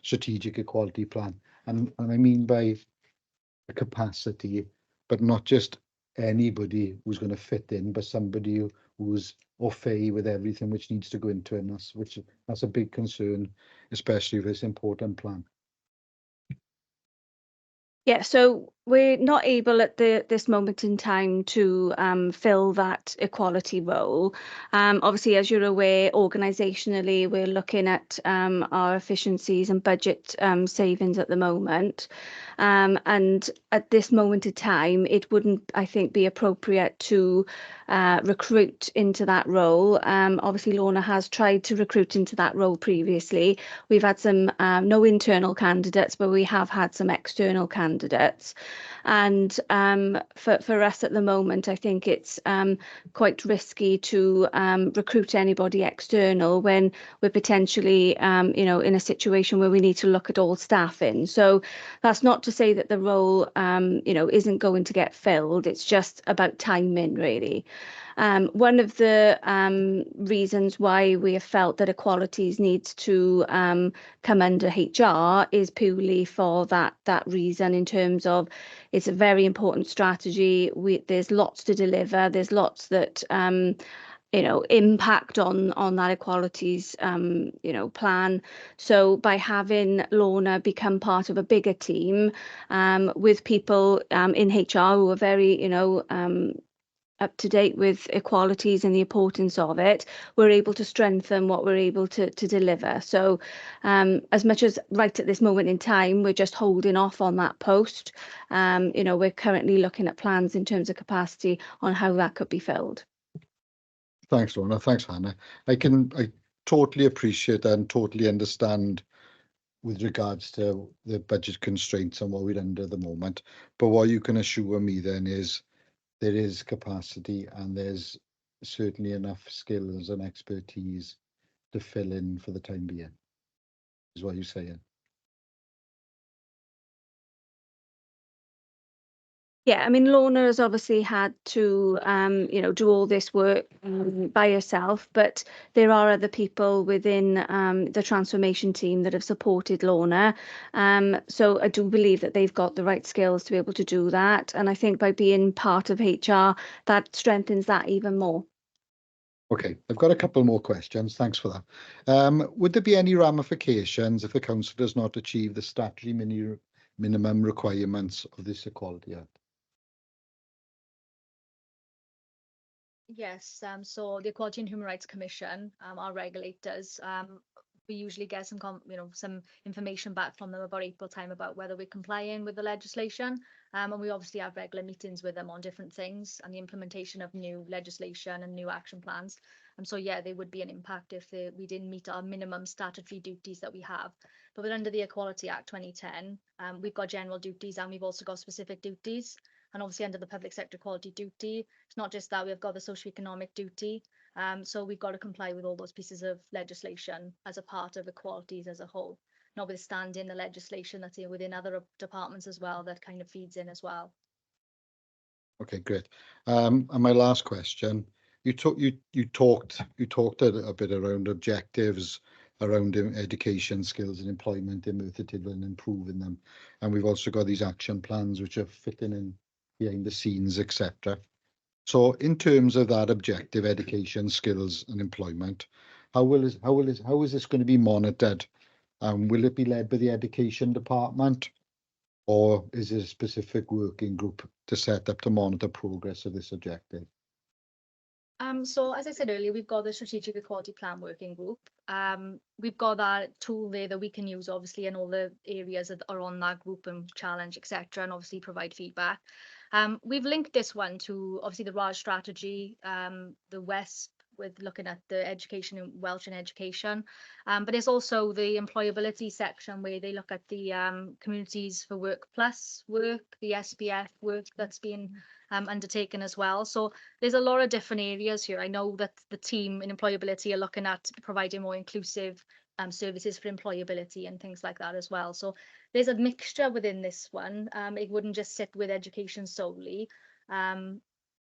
strategic equality plan? And I mean by capacity, but not just anybody who's going to fit in, but somebody who's au fait with everything which needs to go into it. And that's a big concern, especially with this important plan. Yeah, so we're not able at this moment in time to fill that equality role. Obviously, as you're aware, organisationally, we're looking at our efficiencies and budget savings at the moment. And at this moment in time, it wouldn't, I think, be appropriate to recruit into that role. Obviously, Lorna has tried to recruit into that role previously. We've had some no internal candidates, but we have had some external candidates. And for us at the moment, I think it's quite risky to recruit anybody external when we're potentially, in a situation where we need to look at all staffing. So that's not to say that the role, isn't going to get filled. It's just about timing, really. One of the reasons why we have felt that equalities needs to come under HR is purely for that reason, in terms of it's a very important strategy. There's lots to deliver. There's lots that impact on that equalities plan. So by having Lorna become part of a bigger team with people in HR who are very up to date with equalities and the importance of it, we're able to strengthen what we're able to deliver. So as much as right at this moment in time, we're just holding off on that post, we're currently looking at plans in terms of capacity on how that could be filled. Thanks, Lorna. Thanks, Hannah. I totally appreciate and totally understand with regards to the budget constraints and what we're under at the moment. But what you can assure me then is there is capacity and there's certainly enough skills and expertise to fill in for the time being, is what you're saying. Yeah, I mean, Lorna has obviously had to, do all this work by herself, but there are other people within the transformation team that have supported Lorna. So I do believe that they've got the right skills to be able to do that. And I think by being part of HR, that strengthens that even more. Okay, I've got a couple more questions. Thanks for that. Would there be any ramifications if the council does not achieve the statutory minimum requirements of this Equality Act? Yes, so the Equality and Human Rights Commission, our regulators, we usually get some information back from them about April time about whether we're complying with the legislation. And we obviously have regular meetings with them on different things and the implementation of new legislation and new action plans. So yeah, there would be an impact if we didn't meet our minimum statutory duties that we have. But under the Equality Act 2010, we've got general duties and we've also got specific duties. And obviously under the public sector equality duty, it's not just that, we've got the socioeconomic duty. So we've got to comply with all those pieces of legislation as a part of equalities as a whole, notwithstanding the legislation that's within other departments as well that kind of feeds in as well. Okay, great. And my last question, you talked a bit around objectives around education, skills and employment in Merthyr Tydfil and improving them. And we've also got these action plans which are fitting in behind the scenes, etc. So in terms of that objective, education, skills and employment, how is this going to be monitored? Will it be led by the education department, or is it a specific working group to set up to monitor progress of this objective? So as I said earlier, we've got the Strategic Equality Plan Working Group. We've got that tool there that we can use, obviously, in all the areas that are on that group and challenge, etc., and obviously provide feedback. We've linked this one to obviously the RAS strategy, the WESP, with looking at the education in Welsh and education. But there's also the employability section where they look at the Communities for Work Plus work, the SPF work that's been undertaken as well. So there's a lot of different areas here. I know that the team in employability are looking at providing more inclusive services for employability and things like that as well. So there's a mixture within this one. It wouldn't just sit with education solely.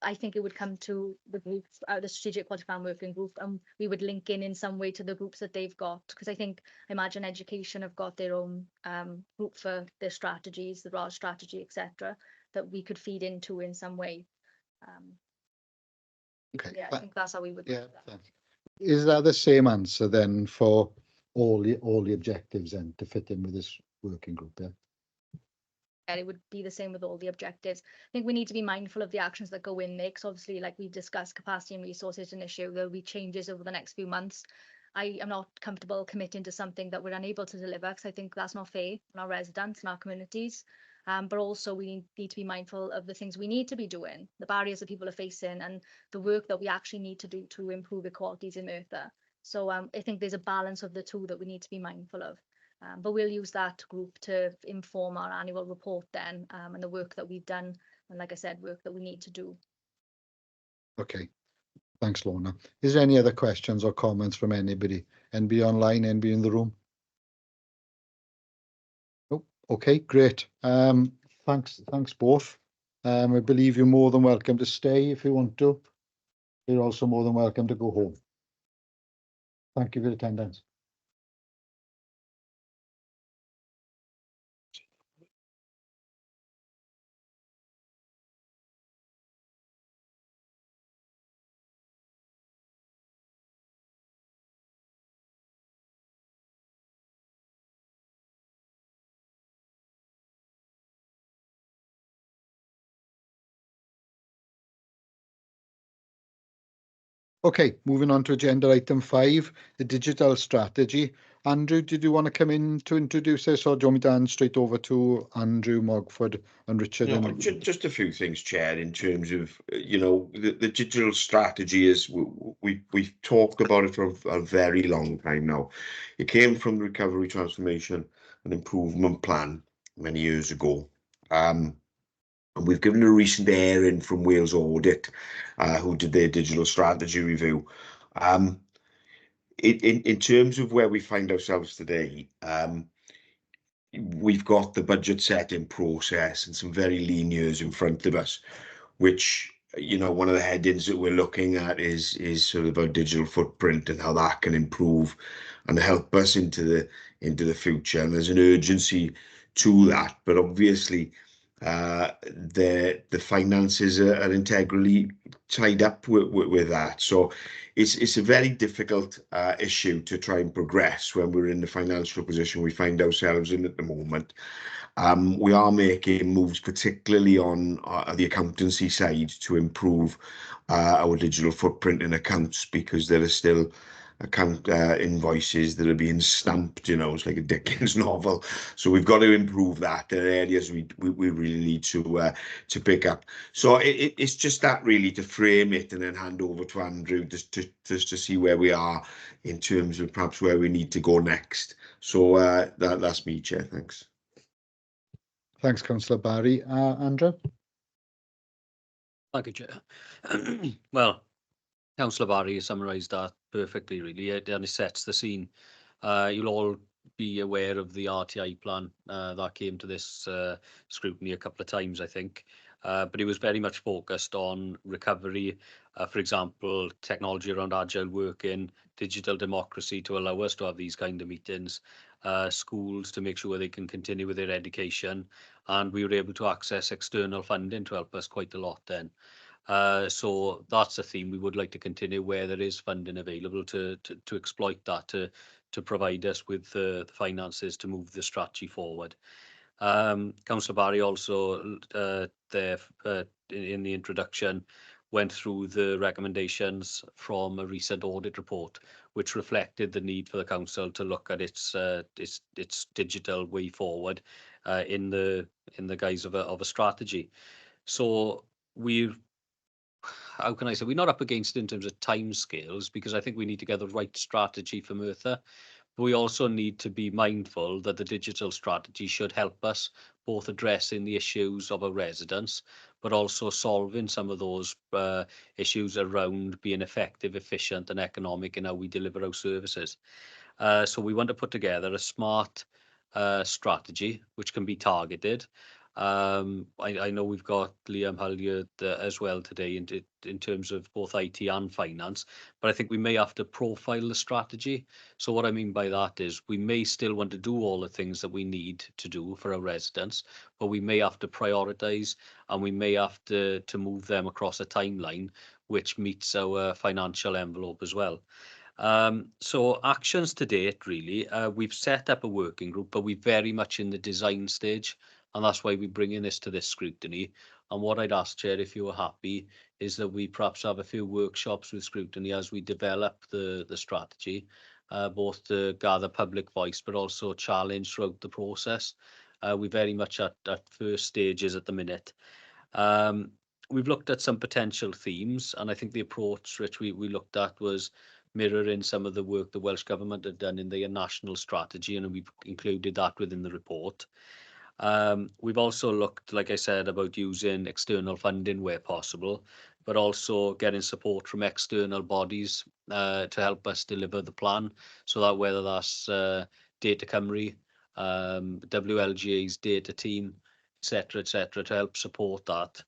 I think it would come to the group, the Strategic Equality Plan Working Group, and we would link in some way to the groups that they've got. Because I imagine education have got their own group for their strategies, the RAS strategy, etc., that we could feed into in some way. Okay. Yeah, I think that's how we would. Yeah. do that. Thanks. Is that the same answer then for all the objectives then to fit in with this working group? Yeah. And it would be the same with all the objectives. I think we need to be mindful of the actions that go in there, because obviously, like we discussed, capacity and resources an issue. There'll be changes over the next few months. I am not comfortable committing to something that we're unable to deliver, because I think that's not fair on our residents and our communities. But also we need to be mindful of the things we need to be doing, the barriers that people are facing, and the work that we actually need to do to improve equalities in Merthyr. So I think there's a balance of the two that we need to be mindful of. But we'll use that group to inform our annual report then, and the work that we've done, and like I said, work that we need to do. Okay. Thanks, Lorna. Is there any other questions or comments from anybody? Anybody online, anybody in the room? Oh, okay, great. Thanks both. I believe you're more than welcome to stay if you want to. You're also more than welcome to go home. Thank you for your attendance. Okay, moving on to agenda item 5, the digital strategy. Andrew, did you want to come in to introduce this, or do you want me to hand straight over to Andrew, Mogford and Richard? No, just a few things, Chair, in terms of, the digital strategy is, we've talked about it for a very long time now. It came from the Recovery, Transformation and Improvement Plan many years ago. And we've given a recent airing from Wales Audit, who did their digital strategy review. In terms of where we find ourselves today, we've got the budget setting process and some very lean years in front of us, which, one of the headings that we're looking at is sort of our digital footprint and how that can improve and help us into the future. And there's an urgency to that, but obviously the finances are integrally tied up with that. So it's a very difficult issue to try and progress when we're in the financial position we find ourselves in at the moment. We are making moves, particularly on the accountancy side, to improve our digital footprint in accounts, because there are still account invoices that are being stamped. It's like a Dickens novel. So we've got to improve that. There are areas we really need to pick up. So it's just that, really, to frame it and then hand over to Andrew just to see where we are in terms of perhaps where we need to go next. So that's me, Chair. Thanks. Thanks, Councillor Barry. Andrew? Thank you, Chair. Well, Councillor Barry has summarised that perfectly, really, and it sets the scene. You'll all be aware of the RTI plan that came to this scrutiny a couple of times, I think, but it was very much focused on recovery, for example, technology around agile working, digital democracy to allow us to have these kind of meetings, schools to make sure they can continue with their education, and we were able to access external funding to help us quite a lot then. So that's a theme we would like to continue, where there is funding available to exploit that, to provide us with the finances to move the strategy forward. Councillor Barry also in the introduction went through the recommendations from a recent audit report, which reflected the need for the council to look at its digital way forward in the guise of a strategy. So how can I say, we're not up against it in terms of timescales, because I think we need to get the right strategy for Merthyr. But we also need to be mindful that the digital strategy should help us both addressing the issues of our residents, but also solving some of those issues around being effective, efficient and economic in how we deliver our services. So we want to put together a smart strategy which can be targeted, I know we've got Liam Halliard as well today in terms of both IT and finance, but I think we may have to profile the strategy. So what I mean by that is we may still want to do all the things that we need to do for our residents, but we may have to prioritise, and we may have to move them across a timeline which meets our financial envelope as well. So actions to date, really, we've set up a working group, but we're very much in the design stage. And that's why we're bringing this to this scrutiny. And what I'd ask, Chair, if you were happy, is that we perhaps have a few workshops with scrutiny as we develop the strategy, both to gather public voice, but also challenge throughout the process. We're very much at first stages at the minute. We've looked at some potential themes, and I think the approach which we looked at was mirroring some of the work the Welsh Government had done in their national strategy, and we've included that within the report. We've also looked, like I said, about using external funding where possible, but also getting support from external bodies to help us deliver the plan. So that whether that's Data Cymru, WLGA's data team, etc., to help support that.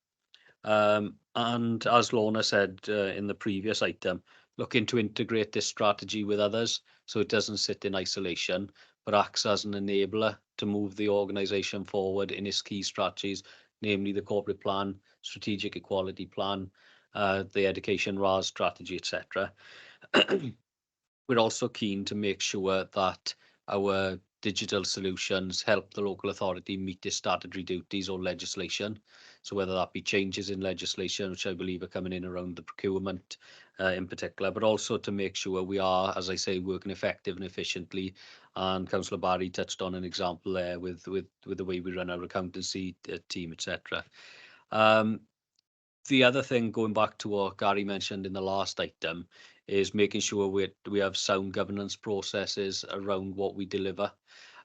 And as Lorna said in the previous item, looking to integrate this strategy with others so it doesn't sit in isolation, but acts as an enabler to move the organisation forward in its key strategies, namely the corporate plan, strategic equality plan, the education RAS strategy, etc. We're also keen to make sure that our digital solutions help the local authority meet its statutory duties or legislation. So whether that be changes in legislation, which I believe are coming in around the procurement in particular, but also to make sure we are, as I say, working effective and efficiently. And Councillor Barry touched on an example there with the way we run our accountancy team, etc. The other thing, going back to what Gary mentioned in the last item, is making sure we have sound governance processes around what we deliver.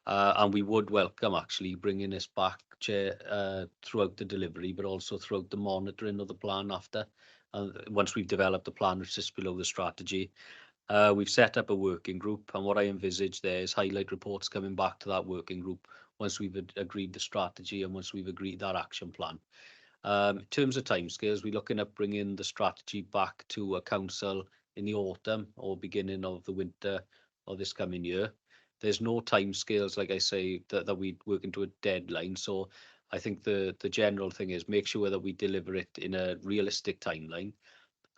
And we would welcome actually bringing this back, Chair, throughout the delivery, but also throughout the monitoring of the plan after. And once we've developed the plan which sits below the strategy, we've set up a working group, and what I envisage there is highlight reports coming back to that working group once we've agreed the strategy and once we've agreed that action plan. In terms of timescales, we're looking at bringing the strategy back to a council in the autumn or beginning of the winter of this coming year. There's no timescales, like I say, that we work into a deadline. So I think the general thing is make sure that we deliver it in a realistic timeline,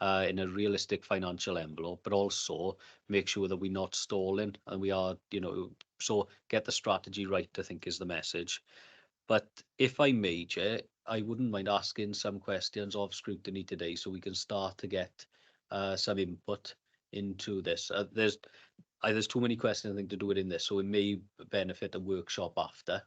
in a realistic financial envelope, but also make sure that we're not stalling and we are, so get the strategy right, I think is the message. But if I may, Chair, I wouldn't mind asking some questions of scrutiny today so we can start to get some input into this. There's too many questions, I think, to do it in this, so it may benefit a workshop after.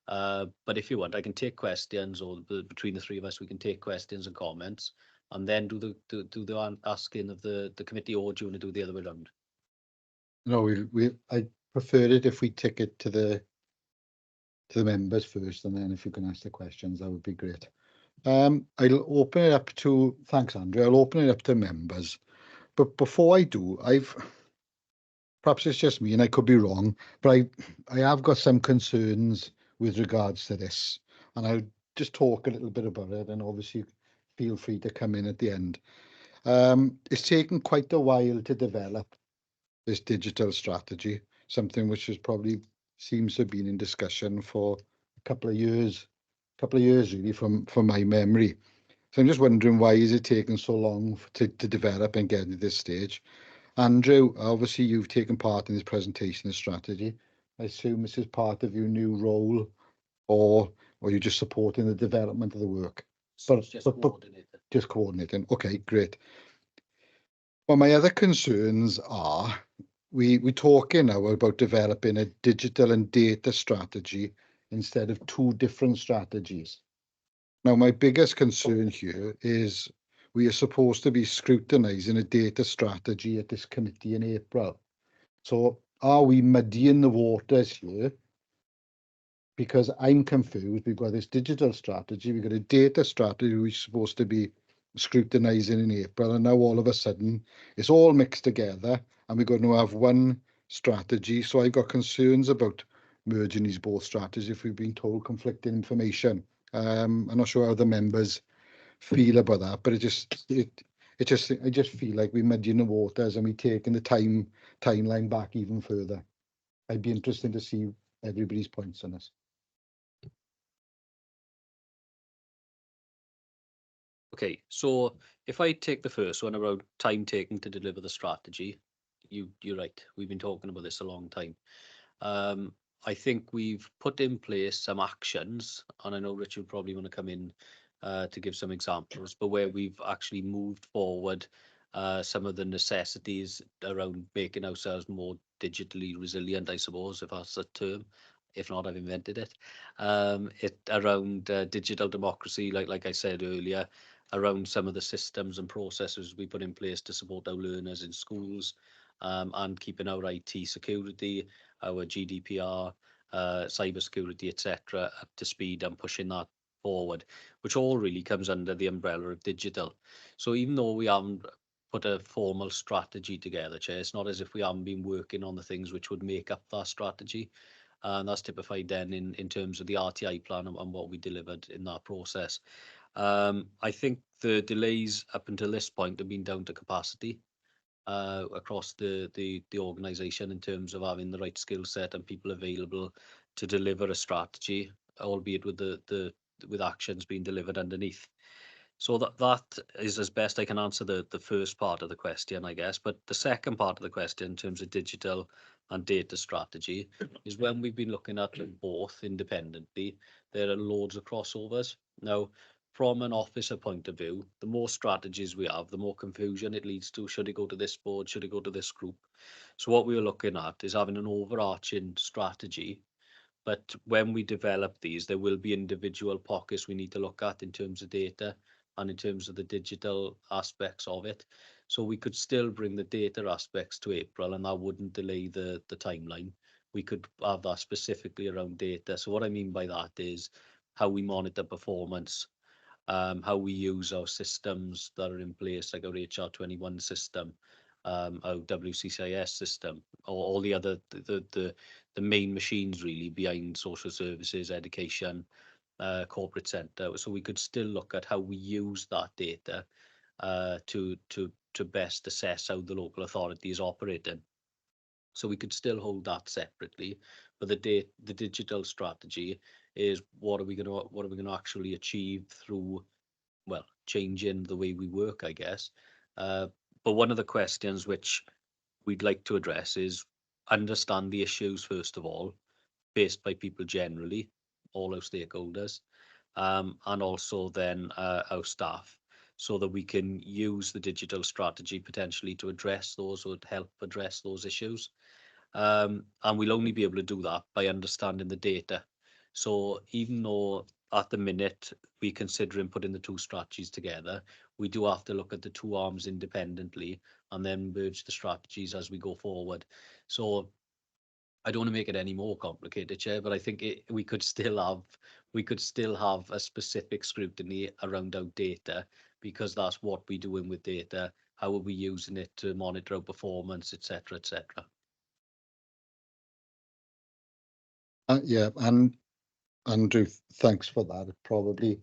But if you want, I can take questions, or between the three of us, we can take questions and comments, and then do the asking of the committee, or do you want to do the other way around? No, I prefer it if we take it to the members first, and then if you can ask the questions, that would be great. I'll open it up to, thanks Andrew, I'll open it up to members. But before I do, perhaps it's just me and I could be wrong, but I have got some concerns with regards to this, and I'll just talk a little bit about it, and obviously feel free to come in at the end. It's taken quite a while to develop this digital strategy, something which has probably seems to have been in discussion for a couple of years really from my memory. So I'm just wondering, why is it taking so long to develop and get to this stage? Andrew, obviously you've taken part in this presentation of strategy. I assume this is part of your new role, or you're just supporting the development of the work? Just coordinating. Okay, great. Well, my other concerns are, we're talking now about developing a digital and data strategy instead of two different strategies. Now, my biggest concern here is we are supposed to be scrutinising a data strategy at this committee in April. So are we muddying the waters here? Because I'm confused. We've got this digital strategy, we've got a data strategy we're supposed to be scrutinising in April, and now all of a sudden it's all mixed together and we're going to have one strategy. So I've got concerns about merging these both strategies if we've been told conflicting information. I'm not sure how the members feel about that, but I just feel like we're muddying the waters and we're taking the timeline back even further. I'd be interested to see everybody's points on this. Okay, so if I take the first one about time taken to deliver the strategy, you're right. We've been talking about this a long time. I think we've put in place some actions, and I know Richard probably want to come in to give some examples, but where we've actually moved forward some of the necessities around making ourselves more digitally resilient, I suppose, if that's a term. If not, I've invented it. It around digital democracy, like I said earlier, around some of the systems and processes we put in place to support our learners in schools, and keeping our IT security, our GDPR, cybersecurity, etc., up to speed and pushing that forward, which all really comes under the umbrella of digital. So even though we haven't put a formal strategy together, Chair, it's not as if we haven't been working on the things which would make up that strategy. And that's typified then in terms of the RTI plan and what we delivered in that process. I think the delays up until this point have been down to capacity across the organisation in terms of having the right skill set and people available to deliver a strategy, albeit with with actions being delivered underneath. So that is as best I can answer the first part of the question, I guess. But the second part of the question in terms of digital and data strategy is when we've been looking at them both independently, there are loads of crossovers. Now, from an officer point of view, the more strategies we have, the more confusion it leads to. Should it go to this board? Should it go to this group? So what we were looking at is having an overarching strategy. But when we develop these, there will be individual pockets we need to look at in terms of data and in terms of the digital aspects of it. So we could still bring the data aspects to April, and that wouldn't delay the timeline. We could have that specifically around data. So what I mean by that is how we monitor performance, how we use our systems that are in place, like our HR21 system, our WCCIS system, or all the other the main machines really behind social services, education, corporate centre. So we could still look at how we use that data to best assess how the local authority is operating. So we could still hold that separately, but the digital strategy is what are we going to actually achieve through, well, changing the way we work, I guess. But one of the questions which we'd like to address is understand the issues first of all, faced by people generally, all our stakeholders, and also then our staff, so that we can use the digital strategy potentially to address those or help address those issues. And we'll only be able to do that by understanding the data. So even though at the minute we're considering putting the two strategies together, we do have to look at the two arms independently and then merge the strategies as we go forward. So I don't want to make it any more complicated, Chair, but I think we could still have a specific scrutiny around our data, because that's what we're doing with data. How are we using it to monitor our performance, etc., etc. Yeah, and Andrew, thanks for that. It probably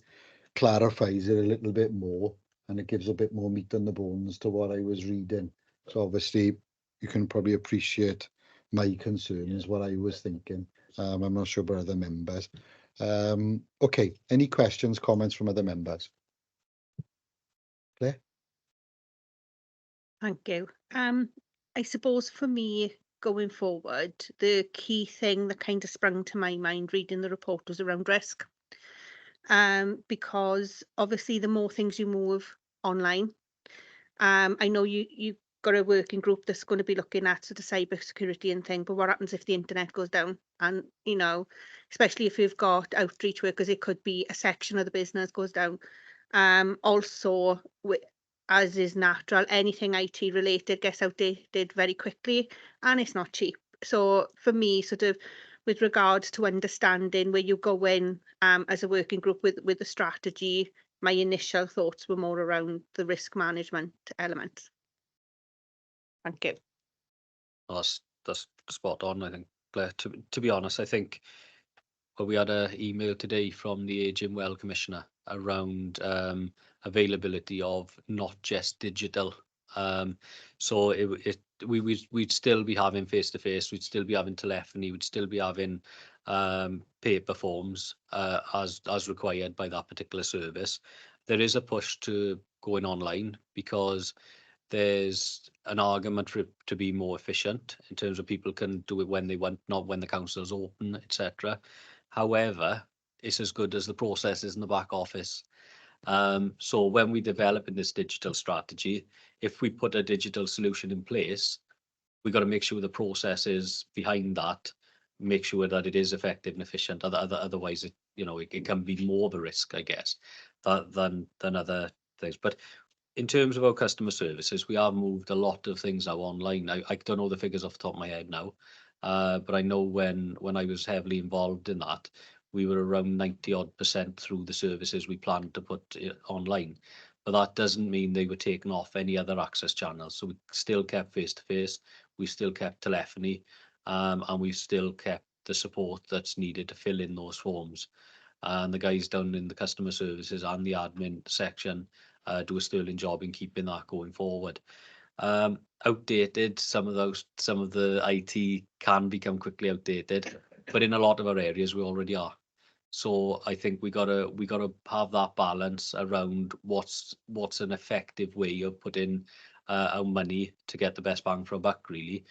clarifies it a little bit more, and it gives a bit more meat on the bones to what I was reading. So obviously you can probably appreciate my concerns, what I was thinking. I'm not sure about other members. Okay, any questions, comments from other members? Claire? Thank you. I suppose for me, going forward, the key thing that kind of sprung to my mind reading the report was around risk. Because obviously the more things you move online, I know you've got a working group that's going to be looking at sort of cyber security and thing, but what happens if the internet goes down? And, you know, especially if you've got outreach workers, it could be a section of the business goes down. Also, as is natural, anything IT related gets outdated very quickly and it's not cheap. So for me, sort of with regards to understanding where you go in as a working group with the strategy, my initial thoughts were more around the risk management elements. Thank you. Well, that's spot on, I think, Claire. To be honest, I think Well, we had an email today from the Aging Well Commissioner around availability of not just digital. So we'd still be having face-to-face, we'd still be having telephony, we'd still be having paper forms as required by that particular service. There is a push to going online because there's an argument for it to be more efficient in terms of people can do it when they want, not when the council's open, etc. However, it's as good as the processes in the back office. So when we develop in this digital strategy, if we put a digital solution in place, we've got to make sure the processes behind that make sure that it is effective and efficient. Otherwise, it can be more of a risk, I guess, than other things. But in terms of our customer services, we have moved a lot of things now online. I don't know the figures off the top of my head now, but I know when I was heavily involved in that, we were around 90% through the services we planned to put online. But that doesn't mean they were taken off any other access channels. So we still kept face-to-face, we still kept telephony, and we've still kept the support that's needed to fill in those forms. And the guys down in the customer services and the admin section do a sterling job in keeping that going forward. Outdated, some of the IT can become quickly outdated, but in a lot of our areas we already are. So I think we gotta have that balance around what's an effective way of putting our money to get the best bang for our buck, really.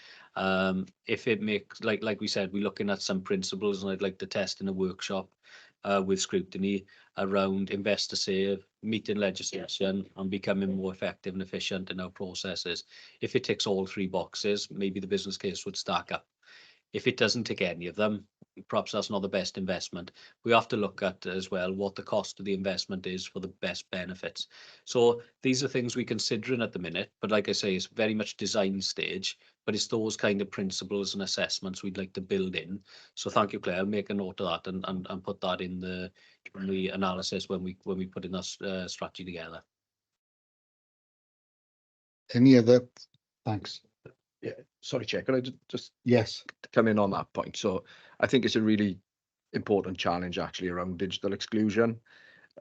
If it makes, like we said, we're looking at some principles, and I'd like to test in a workshop with Scrutiny around investor save, meeting legislation, and becoming more effective and efficient in our processes. If it ticks all three boxes, maybe the business case would stack up. If it doesn't tick any of them, perhaps that's not the best investment. We have to look at as well what the cost of the investment is for the best benefits. So these are things we're considering at the minute, but like I say, it's very much design stage, but it's those kind of principles and assessments we'd like to build in. So thank you, Claire. I'll make a note of that and put that in the analysis when we put in that strategy together. Any other? Thanks. Yeah, sorry, Chair, can I just Yes. come in on that point? So I think it's a really important challenge actually around digital exclusion.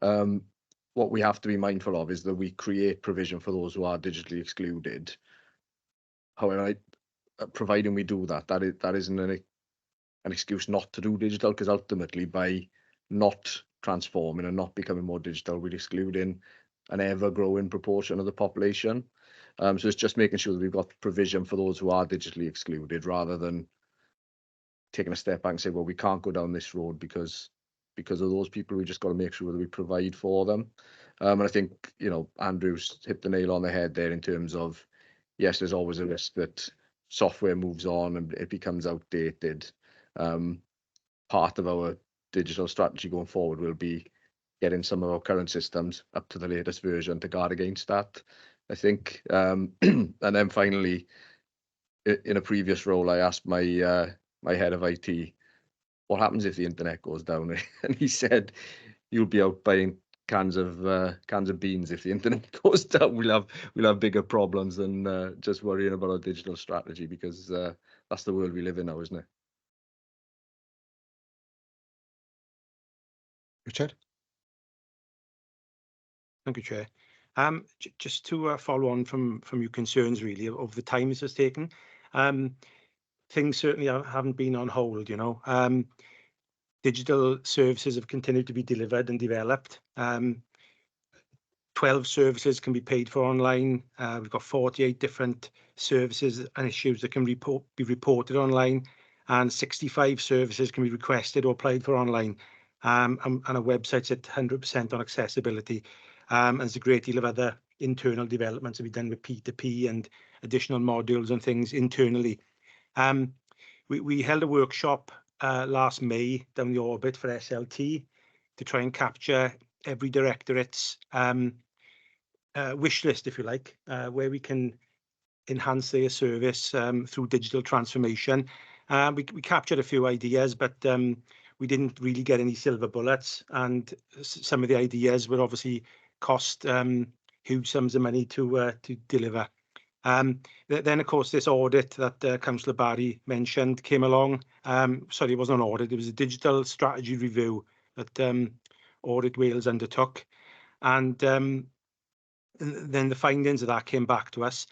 What we have to be mindful of is that we create provision for those who are digitally excluded. However, providing we do that, that isn't an excuse not to do digital, because ultimately by not transforming and not becoming more digital, we're excluding an ever-growing proportion of the population. So it's just making sure that we've got provision for those who are digitally excluded, rather than taking a step back and say, well, we can't go down this road because of those people. We just got to make sure that we provide for them. And I think, Andrew's hit the nail on the head there in terms of, yes, there's always a risk that software moves on and it becomes outdated. Part of our digital strategy going forward will be getting some of our current systems up to the latest version to guard against that, I think. And then finally, in a previous role, I asked my head of IT, what happens if the internet goes down? And he said, you'll be out buying cans of beans if the internet goes down. We'll have bigger problems than just worrying about our digital strategy, because that's the world we live in now, isn't it? Richard? Thank you, Chair. Just to follow on from your concerns, really, of the time this has taken. Things certainly haven't been on hold, Digital services have continued to be delivered and developed. 12 services can be paid for online. We've got 48 different services and issues that can be reported online, and 65 services can be requested or applied for online. And our website's at 100% on accessibility. And there's a great deal of other internal developments to be done with P2P and additional modules and things internally. We held a workshop last May down the orbit for SLT to try and capture every directorate's wish list, if you like, where we can enhance their service through digital transformation. We captured a few ideas, but we didn't really get any silver bullets, and some of the ideas would obviously cost huge sums of money to deliver. Then, of course, this audit that Councillor Barry mentioned came along. Sorry, it wasn't an audit, it was a digital strategy review that Audit Wales undertook. And then the findings of that came back to us.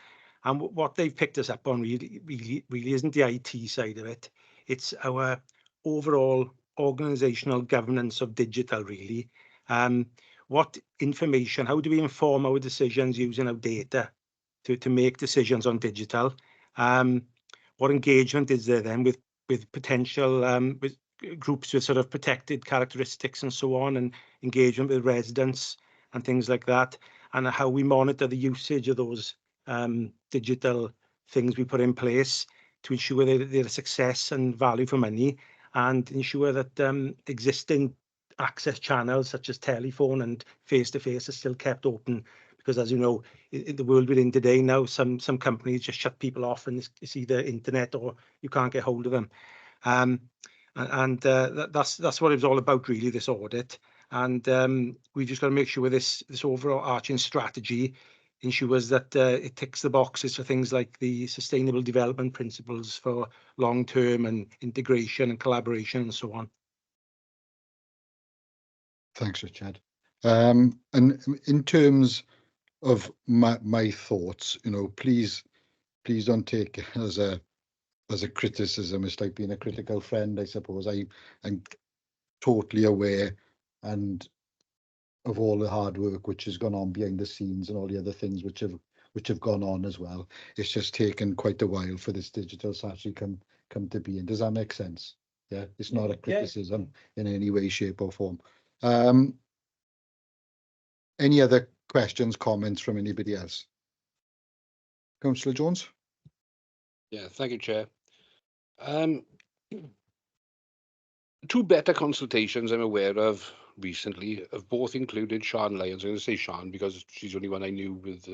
And what they've picked us up on really isn't the IT side of it. It's our overall organisational governance of digital, really. What information, how do we inform our decisions using our data to make decisions on digital? What engagement is there then with potential with groups with sort of protected characteristics and so on, and engagement with residents and things like that, and how we monitor the usage of those digital things we put in place to ensure that they're a success and value for money, and ensure that existing access channels such as telephone and face-to-face are still kept open. Because, as you know, in the world we're in today now, some companies just shut people off, and it's either internet or you can't get hold of them. That's what it was all about, really, this audit. And we just got to make sure this overarching strategy ensures that it ticks the boxes for things like the sustainable development principles for long-term and integration and collaboration and so on. Thanks, Richard. And in terms of my thoughts, please don't take it as a criticism. It's like being a critical friend, I suppose. I'm totally aware and of all the hard work which has gone on behind the scenes and all the other things which have gone on as well. It's just taken quite a while for this digital to actually come to be. And does that make sense? Yeah, it's not a criticism in any way, shape or form. Any other questions, comments from anybody else? Councillor Jones? Yeah, thank you, Chair. Two better consultations I'm aware of recently have both included Sian Lyons. I'm going to say Sian because she's the only one I knew with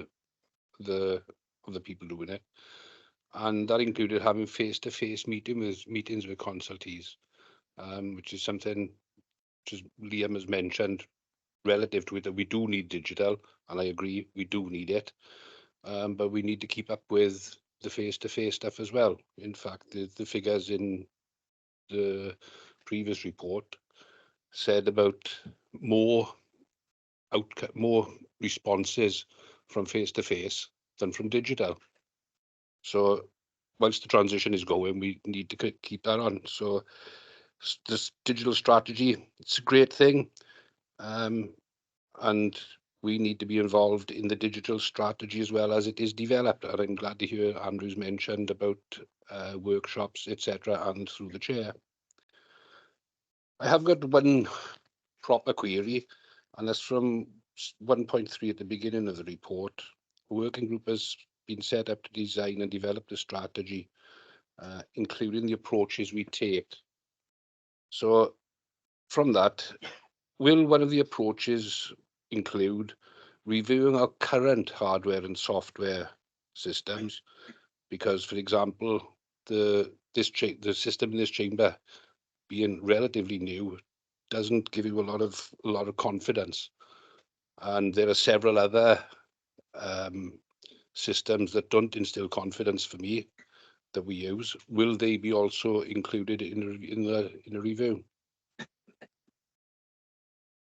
the people doing it. And that included having face-to-face meetings with consultees, which is something, which Liam has mentioned, relative to it, that we do need digital, and I agree, we do need it. But we need to keep up with the face-to-face stuff as well. In fact, the figures in the previous report said about more responses from face-to-face than from digital. So once the transition is going, we need to keep that on. So this digital strategy, it's a great thing. And we need to be involved in the digital strategy as well as it is developed. And I'm glad to hear Andrew's mentioned about workshops, etc., and through the chair. I have got one proper query, and that's from 1.3 at the beginning of the report. A working group has been set up to design and develop the strategy, including the approaches we take. So from that, will one of the approaches include reviewing our current hardware and software systems? Because, for example, the system in this chamber, being relatively new, doesn't give you a lot of confidence. And there are several other systems that don't instill confidence for me that we use. Will they be also included in the review?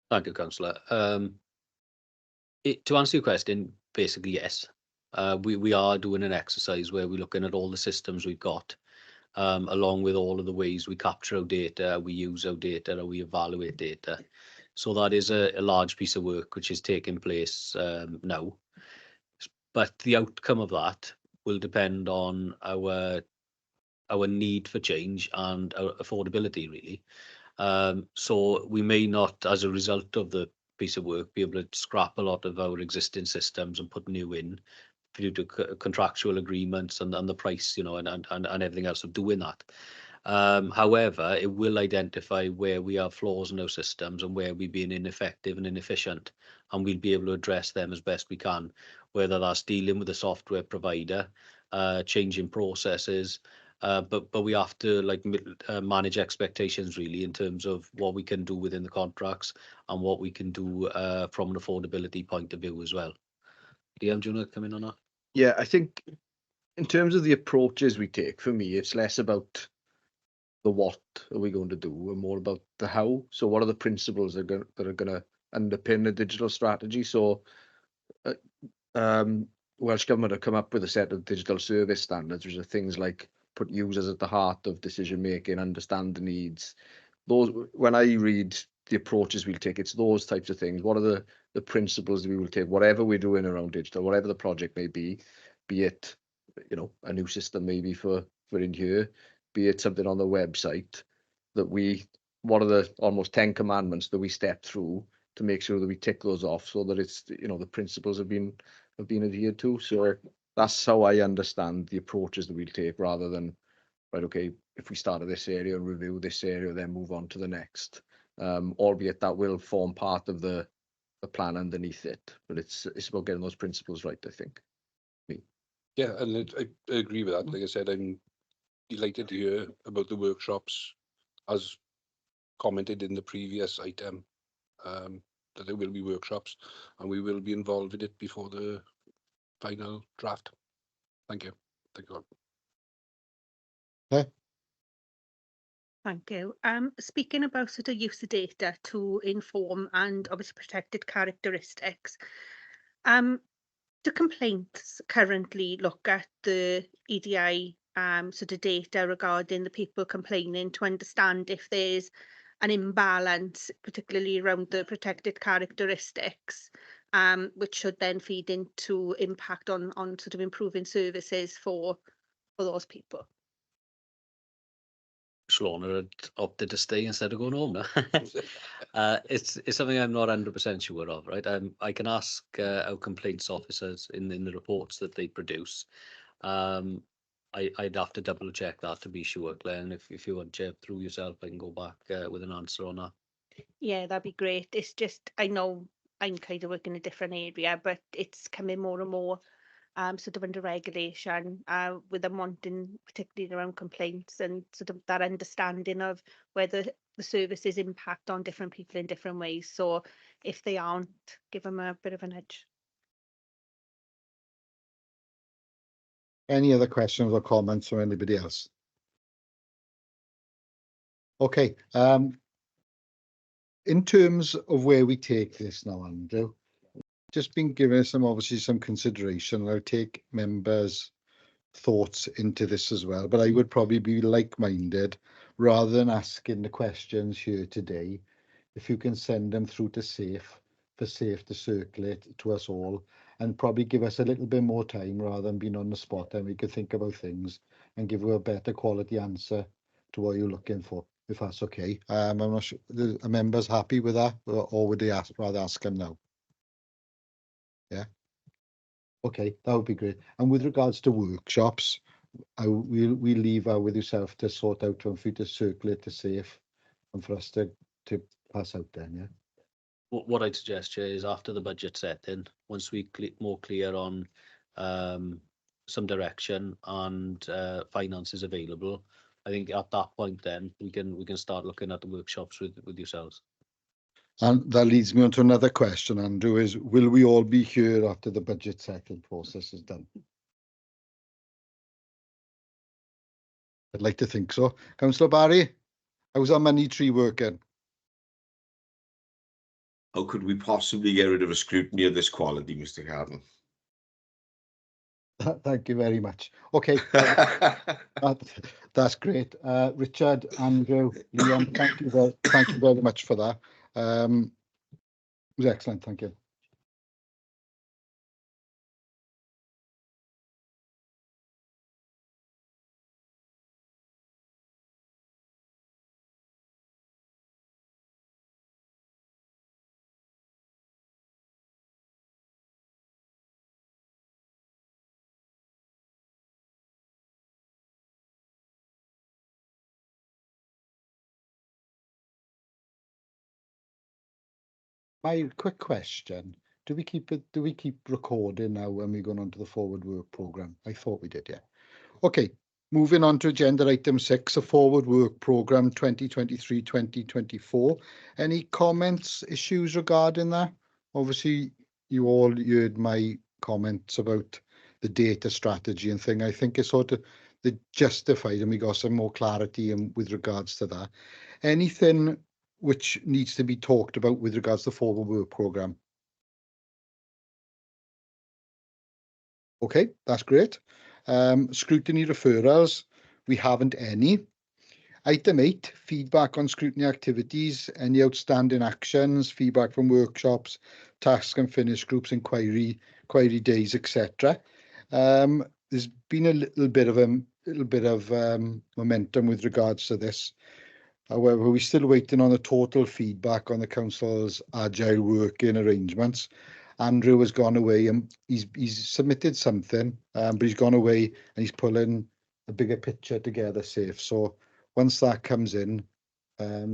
Thank you, Councillor. To answer your question, basically yes. We are doing an exercise where we're looking at all the systems we've got, along with all of the ways we capture our data, we use our data, or we evaluate data. So that is a large piece of work which is taking place now. But the outcome of that will depend on our need for change and our affordability, really. So we may not, as a result of the piece of work, be able to scrap a lot of our existing systems and put new in due to contractual agreements and the price, and everything else of doing that. However, it will identify where we have flaws in our systems and where we're being ineffective and inefficient, and we'll be able to address them as best we can, whether that's dealing with the software provider, changing processes, but we have to manage expectations really in terms of what we can do within the contracts and what we can do from an affordability point of view as well. Liam, do you want to come in on that? Yeah, I think in terms of the approaches we take, for me, it's less about the what are we going to do and more about the how. So what are the principles that are going to underpin a digital strategy? So Welsh Government have come up with a set of digital service standards, which are things like put users at the heart of decision making, understand the needs. Those, when I read the approaches we'll take, it's those types of things. What are the principles that we will take, whatever we're doing around digital, whatever the project may be it, you know, a new system maybe for in here, be it something on the website, that what are the almost 10 commandments that we step through to make sure that we tick those off so that it's, you know, the principles have been adhered to. So that's how I understand the approaches that we'll take, rather than, right, okay, if we start at this area and review this area, then move on to the next. Albeit that will form part of the plan underneath it, but it's about getting those principles right, I think. Yeah, and I agree with that. Like I said, I'm delighted to hear about the workshops, as commented in the previous item, that there will be workshops, and we will be involved in it before the final draft. Thank you. Thank you. Okay. Thank you. Speaking about sort of use of data to inform and obviously protected characteristics, do complaints currently look at the EDI sort of data regarding the people complaining to understand if there's an imbalance, particularly around the protected characteristics, which should then feed into impact on sort of improving services for those people? Shlona had opted to stay instead of going home now. It's something I'm not 100% sure of, right? I can ask our complaints officers in the reports that they produce. I'd have to double check that to be sure, Glenn. If you want to through yourself, I can go back with an answer on that. Yeah, that'd be great. It's just, I know I'm kind of working in a different area, but it's coming more and more sort of under regulation, with them wanting, particularly around complaints and sort of that understanding of whether the services impact on different people in different ways. So if they aren't, give them a bit of an edge. Any other questions or comments from anybody else? Okay. In terms of where we take this now, Andrew, just been given obviously some consideration. I'll take members' thoughts into this as well, but I would probably be like-minded, rather than asking the questions here today, if you can send them through to Safe to circulate to us all, and probably give us a little bit more time rather than being on the spot, and we could think about things and give you a better quality answer to what you're looking for, if that's okay. I'm not sure, are members happy with that, or would they rather ask them now? Yeah. Okay, that would be great. And with regards to workshops, we'll leave with yourself to sort out one for you to circulate to Safe and for us to pass out then, yeah? What I'd suggest, Chair, is after the budget setting, once we more clear on some direction and finances available, I think at that point then we can start looking at the workshops with yourselves. And that leads me on to another question, Andrew, is will we all be here after the budget setting process is done? I'd like to think so. Councillor Barry, how's our money tree working? How could we possibly get rid of a scrutiny of this quality, Mr. Carden? Thank you very much. Okay, that's great. Richard, Andrew, Liam, thank you very much for that. It was excellent. Thank you. My quick question: do we keep recording now when we're going on to the forward work programme? I thought we did, yeah. Okay, moving on to agenda item 6, a forward work programme 2023-2024. Any comments, issues regarding that? Obviously, you all heard my comments about the data strategy and thing. I think it's sort of the justified, and we got some more clarity with regards to that. Anything which needs to be talked about with regards to the forward work programme? Okay, that's great. Scrutiny referrals, we haven't any. Item 8, feedback on scrutiny activities, any outstanding actions, feedback from workshops, task and finish groups, inquiry days, etc. There's been a little bit of momentum with regards to this. However, we're still waiting on the total feedback on the council's agile working arrangements. Andrew has gone away and he's submitted something, but he's gone away and he's pulling a bigger picture together, Safe. So once that comes in,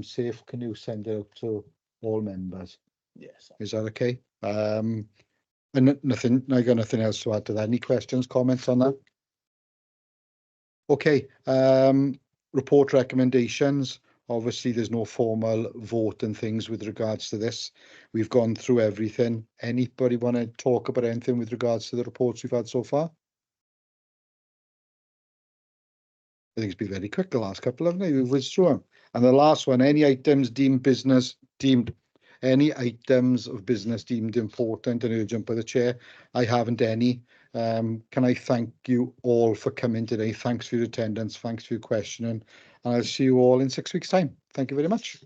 Safe, can you send it out to all members? Yes. Is that okay? And nothing, I got nothing else to add to that. Any questions, comments on that? Okay, report recommendations. Obviously, there's no formal vote and things with regards to this. We've gone through everything. Anybody want to talk about anything with regards to the reports we've had so far? I think it's been very quick the last couple, haven't they? We've whizzed through them. And the last one, any items any items of business deemed important and urgent by the chair? I haven't any. Can I thank you all for coming today? Thanks for your attendance. Thanks for your questioning. And I'll see you all in 6 weeks' time. Thank you very much.